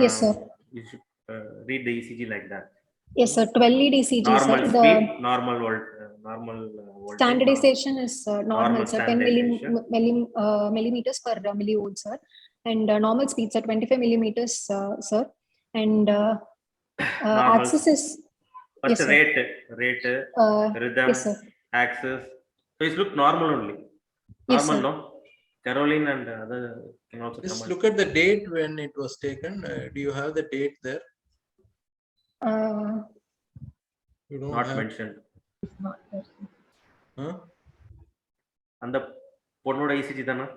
Yes, sir. You should read the ECG like that. Yes, sir. 12 lead ECG, Normal sir. speed, normal voltage. Standardization is normal, sir. 10 standardization. millimeters per millivolt, sir. And normal speeds are 25 millimeters, sir. And axis is First yes, rate, rhythm, yes, sir. axis. So it's look normal only. Yes, Normal, sir. no? Caroline and other can also Just come. look at the date when it was taken. Do you have the date there? You don't Not have. mentioned. Huh? And the Ponoda ECG dana?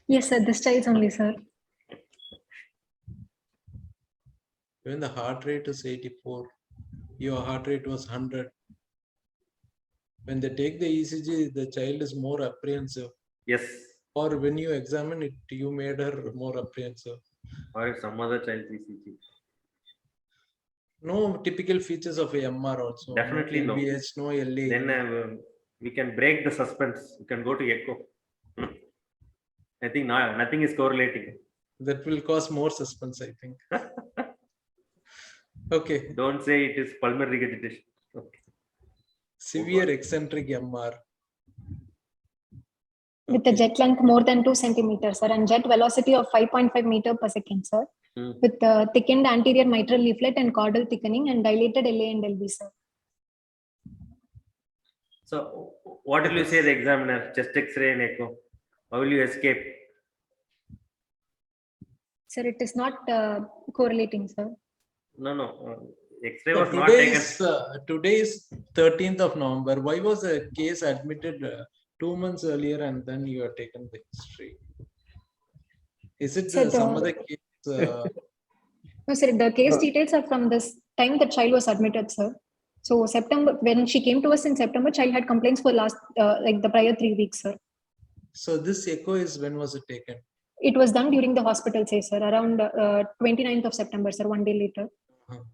Yes, sir. This child only, sir. When the heart rate is 84, your heart rate was 100. When they take the ECG, the child is more apprehensive. Yes. Or when you examine it, you made her more apprehensive. Or some other child's ECG. No typical features of a MR also. Definitely no. LVH, no LA. Then we can break the suspense. We can go to echo. I think nothing is correlating. That will cause more suspense, I think. Okay. Don't say it is pulmonary regurgitation. Okay. Severe eccentric MR. With a jet length more than 2 centimeters, sir, and jet velocity of 5.5 meter per second, sir. With thickened anterior mitral leaflet and caudal thickening and dilated LA and LB, sir. So, what will you say the examiner? Chest X-ray and echo. How will you escape? Sir, it is not correlating, sir. No. X-ray was not taken. Today is 13th of November. Why was the case admitted 2 months earlier and then you have taken the history? Is it some other case? No, sir. The case details are from this time the child was admitted, sir. So September, when she came to us in September, child had complaints for last like the prior 3 weeks, sir. So this echo is when was it taken? It was done during the hospital stay, sir, around 29th of September, sir, 1 day later.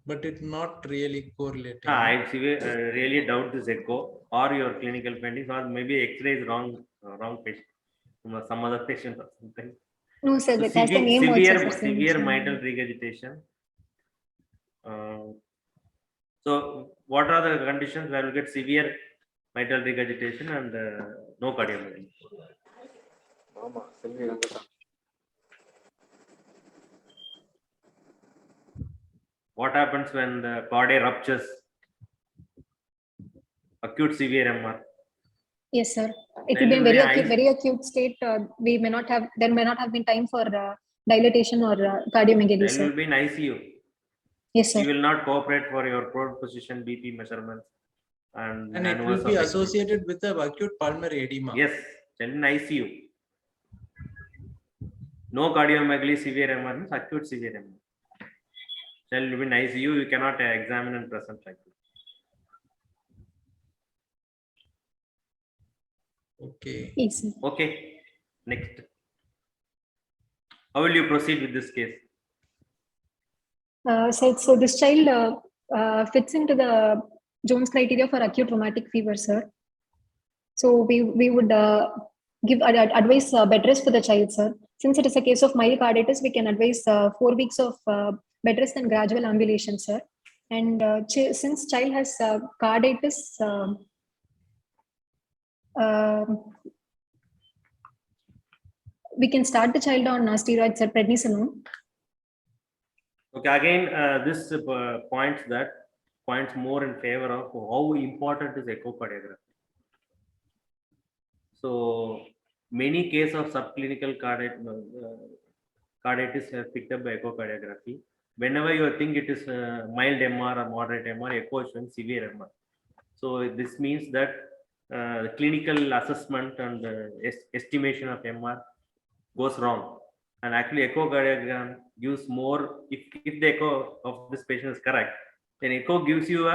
But it's not really correlating. I really doubt this echo or your clinical findings, or maybe X-ray is wrong patient. some other patient or something. No, sir, So that has the name also. severe sir, severe same. mitral regurgitation. So what are the conditions where we get severe mitral regurgitation and no cardiomegaly? What happens when the cardia ruptures? Acute severe MR. Yes, sir. It will be a very acute state. We may not have, there may not have been time for dilatation or cardiomegaly, Then sir. will be in ICU. Yes, sir. He will not cooperate for your probe position, BP measurements, and it will be associated with the acute pulmonary edema. Yes, then in ICU. No cardiomegaly, severe MR means acute severe MR. Then will be in ICU. You cannot examine and present like this. Okay. Yes, sir. Okay. Next. How will you proceed with this case? So this child fits into the Jones criteria for acute rheumatic fever, sir. So we would give advice bed rest for the child, sir. Since it is a case of myocarditis, we can advise 4 weeks of bed rest and gradual ambulation, sir. And since child has carditis, we can start the child on steroids, sir, prednisolone. Okay, again, this points more in favor of how important is echocardiography. So many cases of subclinical carditis have picked up by echocardiography. Whenever you think it is mild MR or moderate MR, echo is showing severe MR. So this means that the clinical assessment and estimation of MR goes wrong. And actually echocardiogram gives more, if the echo of this patient is correct, then echo gives you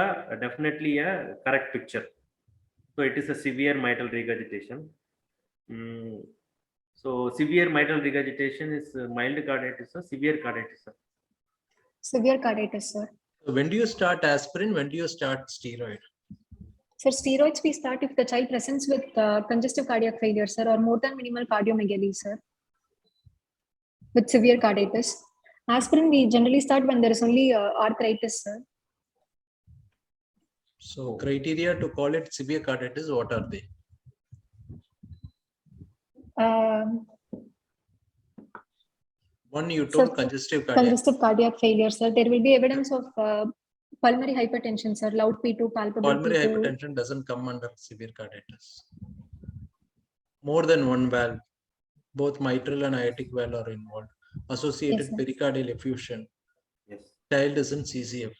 definitely a correct picture. So it is a severe mitral regurgitation. So severe mitral regurgitation is mild carditis or severe carditis? Severe carditis, sir. So when do you start aspirin? When do you start steroid? Sir, steroids we start if the child presents with congestive cardiac failure, sir, or more than minimal cardiomegaly, sir, with severe carditis. Aspirin we generally start when there is only arthritis, sir. So criteria to call it severe carditis, what are they? One, you told congestive cardiac failure, sir. There will be evidence of pulmonary hypertension, sir. Loud P2, palpable pulmonary P2. hypertension doesn't come under severe carditis. More than one valve, both mitral and aortic valve are involved. Associated pericardial effusion. Yes. Child is in CCF.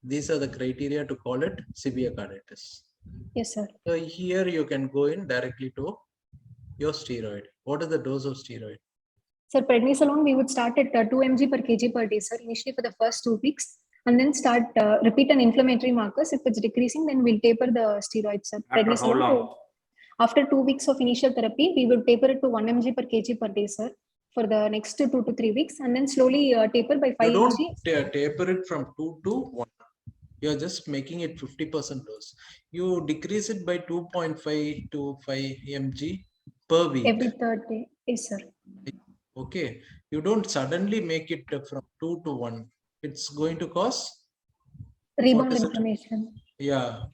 These are the criteria to call it severe carditis. Yes, sir. So here you can go in directly to your steroid. What is the dose of steroid? Sir, prednisolone we would start at 2 mg per kg per day, sir, initially for the first 2 weeks, and then start repeat an inflammatory markers. If it's decreasing, then we'll taper the steroids, sir. After how long? After 2 weeks of initial therapy, we will taper it to 1 mg per kg per day, sir, for the next 2 to 3 weeks, and then slowly taper by 5 you don't mg. Taper it from 2 to 1. You're just making it 50% dose. You decrease it by 2.5 to 5 mg per week. Every third day. Yes, sir. Okay. You don't suddenly make it from 2 to 1. It's going to cause rebound inflammation. Yeah.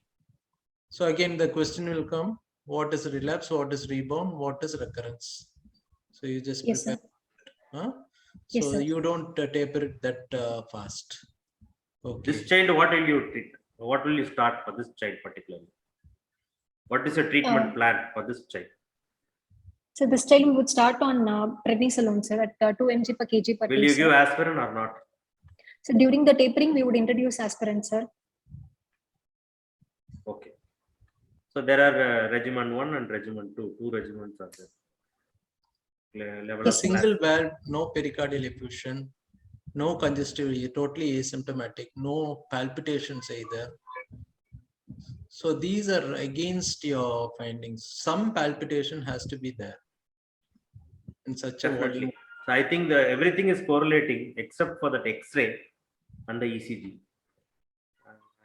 So again, the question will come, what is relapse? What is rebound? What is recurrence? So you just prepare. Huh? So yes, sir. you don't taper it that fast. Okay. This child, what will you treat? What will you start for this child particularly? What is your treatment plan for this child? So this child we would start on prednisolone, sir, at 2 mg per kg per day. Will you give aspirin or not? So during the tapering, we would introduce aspirin, sir. Okay. So there are regimen 1 and regimen 2. 2 regimens are there. Level of single valve, no pericardial effusion, no congestivity, totally asymptomatic, no palpitations either. So these are against your findings. Some palpitation has to be there in such a volume. So I think everything is correlating except for that X-ray and the ECG.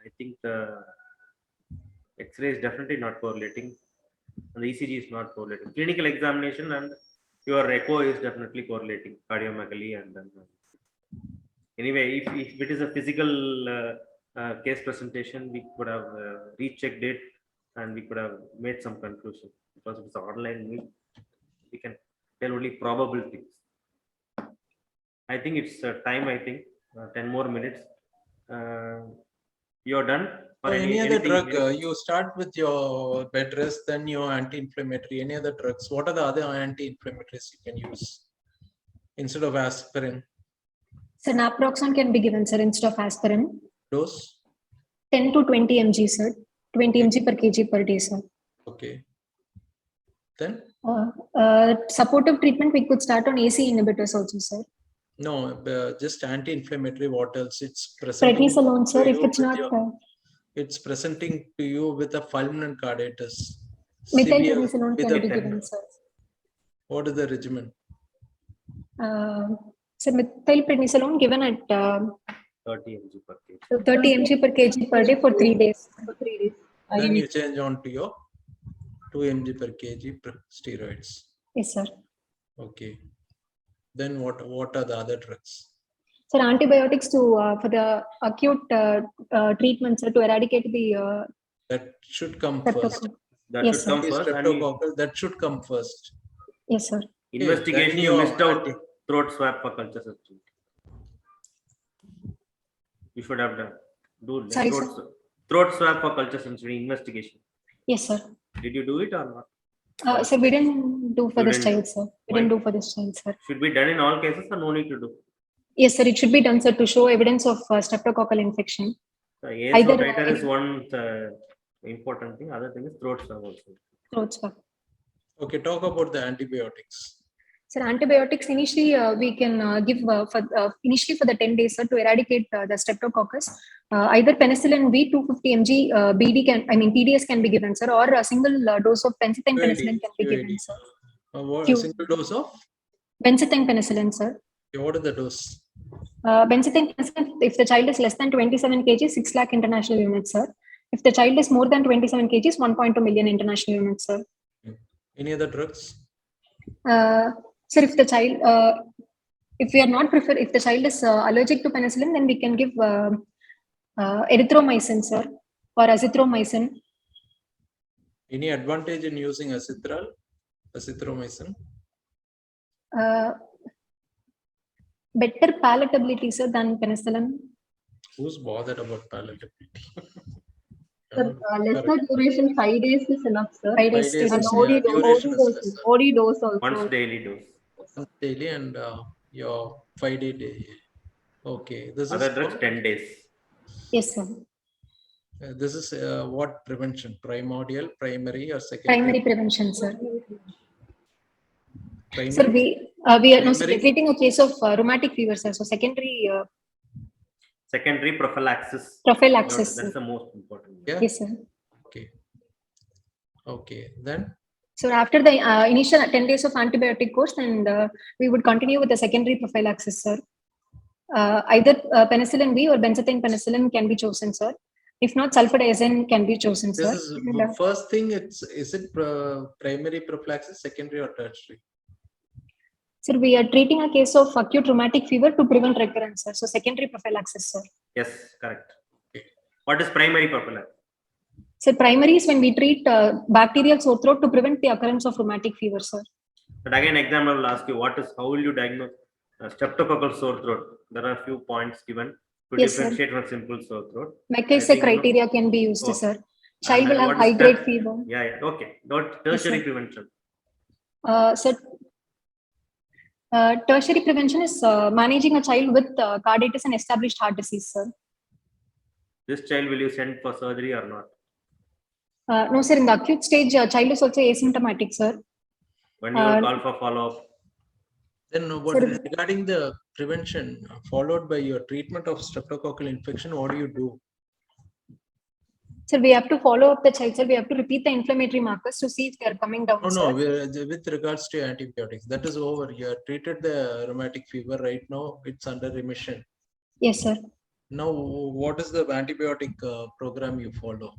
I think the X-ray is definitely not correlating, and the ECG is not correlating. Clinical examination and your echo is definitely correlating cardiomegaly. And then anyway, if it is a physical case presentation, we could have rechecked it and we could have made some conclusion. Because if it's online, we can tell only probable things. I think it's time. I think 10 more minutes. You're done. Or any other drug, you start with your bed rest, then your anti-inflammatory, any other drugs. What are the other anti-inflammatories you can use instead of aspirin? So naproxen can be given, sir, instead of aspirin. Dose? 10 to 20 mg, sir. 20 mg per kg per day, sir. Okay. Then? Supportive treatment, we could start on AC inhibitors also, sir. No, just anti-inflammatory. What else? It's presenting. Prednisolone, sir, if it's not. It's presenting to you with a fulminant carditis. Methylprednisolone can be given, sir. What is the regimen? So methylprednisolone given at 30 mg per kg. 30 mg per kg per day for 3 days. Then you change on to your 2 mg per kg steroids. Yes, sir. Okay. Then what are the other drugs? So antibiotics to for the acute treatment, sir, to eradicate the. That should come first. That yes, should come first. Streptococcal, that should come first. Yes, sir. Investigation, you missed out throat swab for culture substitute. You should have done. Sorry, throat swab for culture substitute investigation. Yes, sir. Did you do it or not? So we didn't do for this child, sir. We didn't do for this child, sir. Should be done in all cases or no need to do? Yes, sir. It should be done, sir, to show evidence of streptococcal infection. ASO titer is one important thing. Other thing is throat swab also. Throat swab. Okay, talk about the antibiotics. Sir, antibiotics initially we can give initially for the 10 days, sir, to eradicate the streptococcus. Either penicillin V 250 mg PDS can be given, sir, or a single dose of benzathine penicillin can be given, sir. What a single dose of? Benzathine penicillin, sir. Okay, what is the dose? Benzathine penicillin, if the child is less than 27 kg, 6 lakh international units, sir. If the child is more than 27 kg, 1.2 million international units, sir. Any other drugs? Sir, if the child, if we are not if the child is allergic to penicillin, then we can give erythromycin, sir, or azithromycin. Any advantage in using azithromycin? Better palatability, sir, than penicillin. Who's bothered about palatability? Sir, lesser duration, 5 days is enough, sir. 5 days. And OD dose also. Once daily dose. Once daily and your 5-day day. Okay. This other is drugs 10 days. Yes, sir. This is what prevention? Primordial, primary, or secondary? Primary prevention, sir. Primary? Sir, we are now treating a case of rheumatic fever, sir. So secondary. Secondary prophylaxis. Prophylaxis. That's the most important. Yeah? Yes, sir. Okay. Okay. Then. So after the initial 10 days of antibiotic course, and we would continue with the secondary prophylaxis, sir. Either penicillin V or benzathine penicillin can be chosen, sir. If not, sulfadiazine can be chosen, sir. This is first thing. Is it primary prophylaxis, secondary, or tertiary? Sir, we are treating a case of acute rheumatic fever to prevent recurrence, sir. So secondary prophylaxis, sir. Yes, correct. Okay. What is primary prophylaxis? So primary is when we treat bacterial sore throat to prevent the occurrence of rheumatic fever, sir. But again, examiner will ask you, how will you diagnose streptococcal sore throat? There are a few points given to differentiate from simple sore throat. McKinsey criteria can be used, sir. Child will have high-grade fever. Yeah. Okay. Not tertiary prevention. Sir, tertiary prevention is managing a child with carditis and established heart disease, sir. This child, will you send for surgery or not? No, sir. In the acute stage, child is also asymptomatic, sir. When you will call for follow-up? Then what regarding the prevention followed by your treatment of streptococcal infection, what do you do? Sir, we have to follow up the child, sir. We have to repeat the inflammatory markers to see if they are coming down. No, with regards to antibiotics, that is over. You have treated the rheumatic fever right now. It's under remission. Yes, sir. Now, what is the antibiotic program you follow?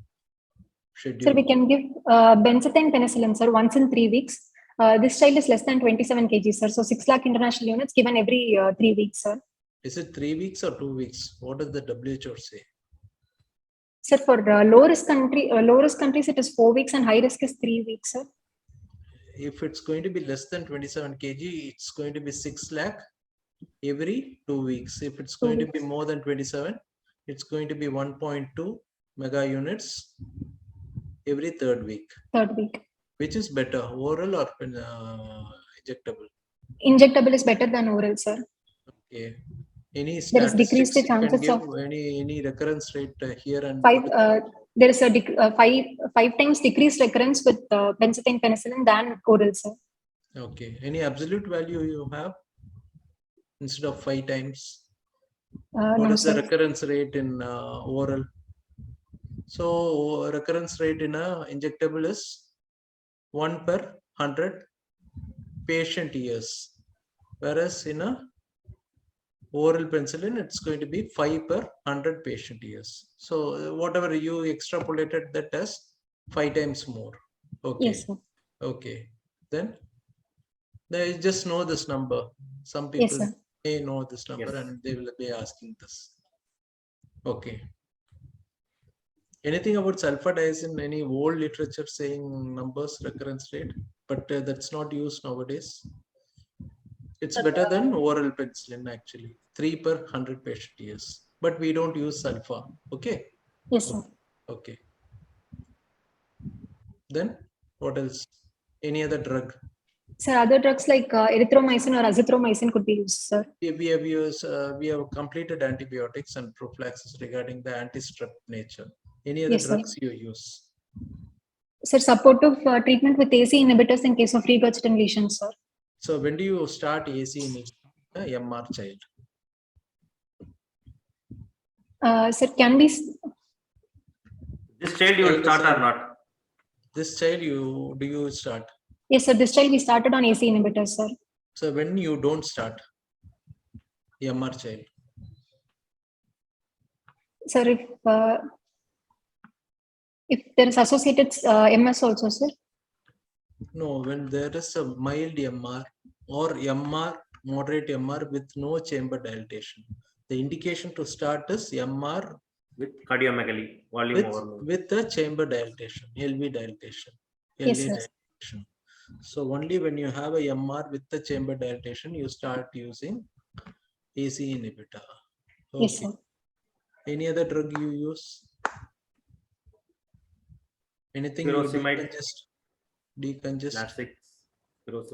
Schedule? Sir, we can give benzathine penicillin, sir, once in 3 weeks. This child is less than 27 kg, sir. So 6 lakh international units given every 3 weeks, sir. Is it 3 weeks or 2 weeks? What does the WHO say? Sir, for low risk countries, it is 4 weeks and high risk is 3 weeks, sir. If it's going to be less than 27 kg, it's going to be 6 lakh every 2 weeks. If it's going to be more than 27, it's going to be 1.2 mega units every third week. Third week. Which is better, oral or injectable? Injectable is better than oral, sir. Okay. Any There is decreased statistics you can chances give? of Any recurrence rate here and there is a five times decreased recurrence with benzathine penicillin than oral, sir. Okay. Any absolute value you have instead of 5 times? What No, is the sir. recurrence rate in oral? So recurrence rate in a injectable is 1 per 100 patient years, whereas in a oral penicillin, it's going to be 5 per 100 patient years. So whatever you extrapolated that as 5 times more. Okay. Yes, sir. Okay. Then they just know this number. Some people may know this number and they will be asking this. Okay. Anything about sulfadiazine? Any old literature saying numbers, recurrence rate? But that's not used nowadays. It's better than oral penicillin actually. 3 per 100 patient years. But we don't use sulfa. Okay. Yes, sir. Okay. Then what else? Any other drug? Sir, other drugs like erythromycin or azithromycin could be used, sir. We have completed antibiotics and prophylaxis regarding the anti-strep nature. Any other drugs you use? Sir, supportive treatment with AC inhibitors in case of regurgitant lesions, sir. So when do you start AC in a MR child? Sir, can we? This child you will start or not? This child do you start? Yes, sir. This child we started on AC inhibitors, sir. So when you don't start MR child? Sir, if there is associated MS also, sir. No, when there is a mild MR or MR, moderate MR with no chamber dilatation, the indication to start is MR with cardiomegaly, volume overload. With the chamber dilatation, LV dilatation. Yes, LV sir. dilatation. So only when you have a MR with the chamber dilatation, you start using AC inhibitor. Okay. Yes, sir. Any other drug you use? Anything you decongest?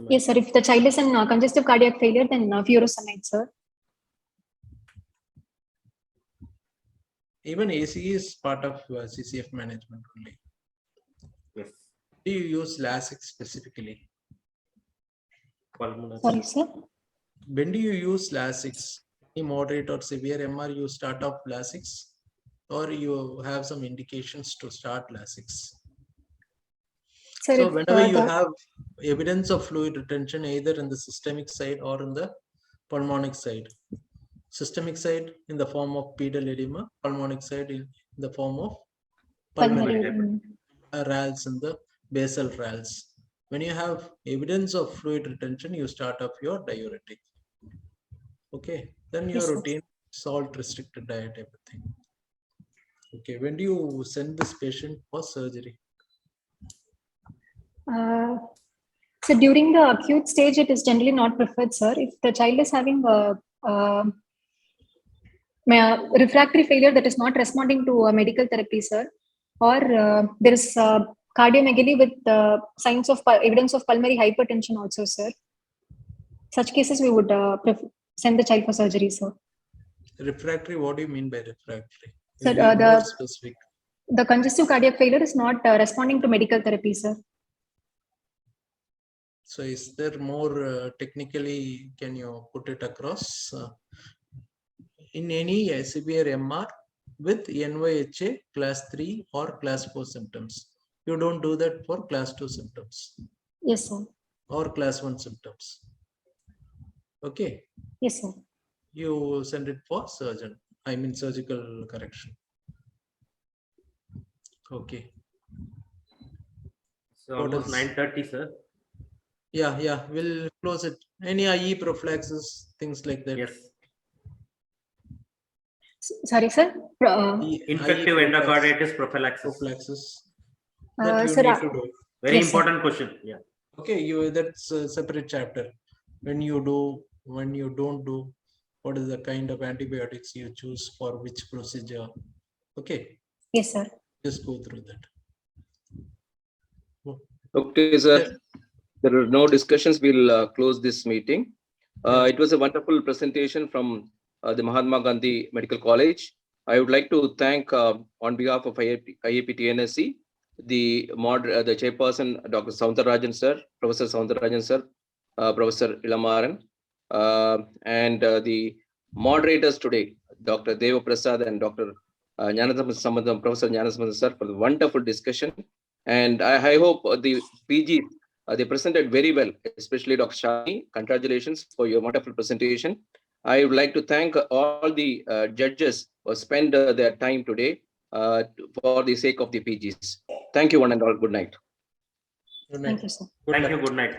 Yes, sir. If the child is in congestive cardiac failure, then furosemide, sir. Even AC is part of CCF management only. Yes. Do you use Lasix specifically? Sorry, sir. When do you use Lasix? Any moderate or severe MR, you start off Lasix, or you have some indications to start Lasix? Sir, so whenever you have evidence of fluid retention, either in the systemic side or in the pulmonic side. Systemic side in the form of pedal edema, pulmonic side in the form of pulmonary rals in the basal rals. When you have evidence of fluid retention, you start off your diuretic. Okay, then your routine salt restricted diet, everything. Okay, when do you send this patient for surgery? So during the acute stage, it is generally not preferred, sir. If the child is having a refractory failure that is not responding to a medical therapy, sir, or there is cardiomegaly with signs of evidence of pulmonary hypertension also, sir. Such cases we would send the child for surgery, sir. Refractory, what do you mean by refractory? Sir, more specific. The congestive cardiac failure is not responding to medical therapy, sir. So is there more technically, can you put it across? In any severe MR with NYHA class 3 or class 4 symptoms, you don't do that for class 2 symptoms. Yes, sir. Or class 1 symptoms. Okay. Yes, sir. You send it for surgeon. I mean surgical correction. Okay. So almost 9:30, sir. Yeah, we'll close it. Any IE prophylaxis, things like that. Yes. Sorry, sir. Infective IE endocarditis prophylaxis. prophylaxis that you Sir, need to do. Very yes, sir. important question. Yeah. Okay, that's a separate chapter. When you do, when you don't do, what is the kind of antibiotics you choose for which procedure? Okay, Yes, sir. just go through that. Okay, sir. There are no discussions. We'll close this meeting. It was a wonderful presentation from the Mahatma Gandhi Medical College. I would like to thank, on behalf of IAP TNSC, the chairperson, Dr. Soundararajan sir, Professor Soundararajan sir, Professor Ilamaran, and the moderators today, Dr. Deva Prasad and Dr. Sambandam, Professor Sambandam sir, for the wonderful discussion. And I hope the PG, they presented very well, especially Dr. Shani. Congratulations for your wonderful presentation. I would like to thank all the judges who spent their time today for the sake of the PGs. Thank you, one and all. Good night. Good night. Thank you, sir. Thank you. Good night.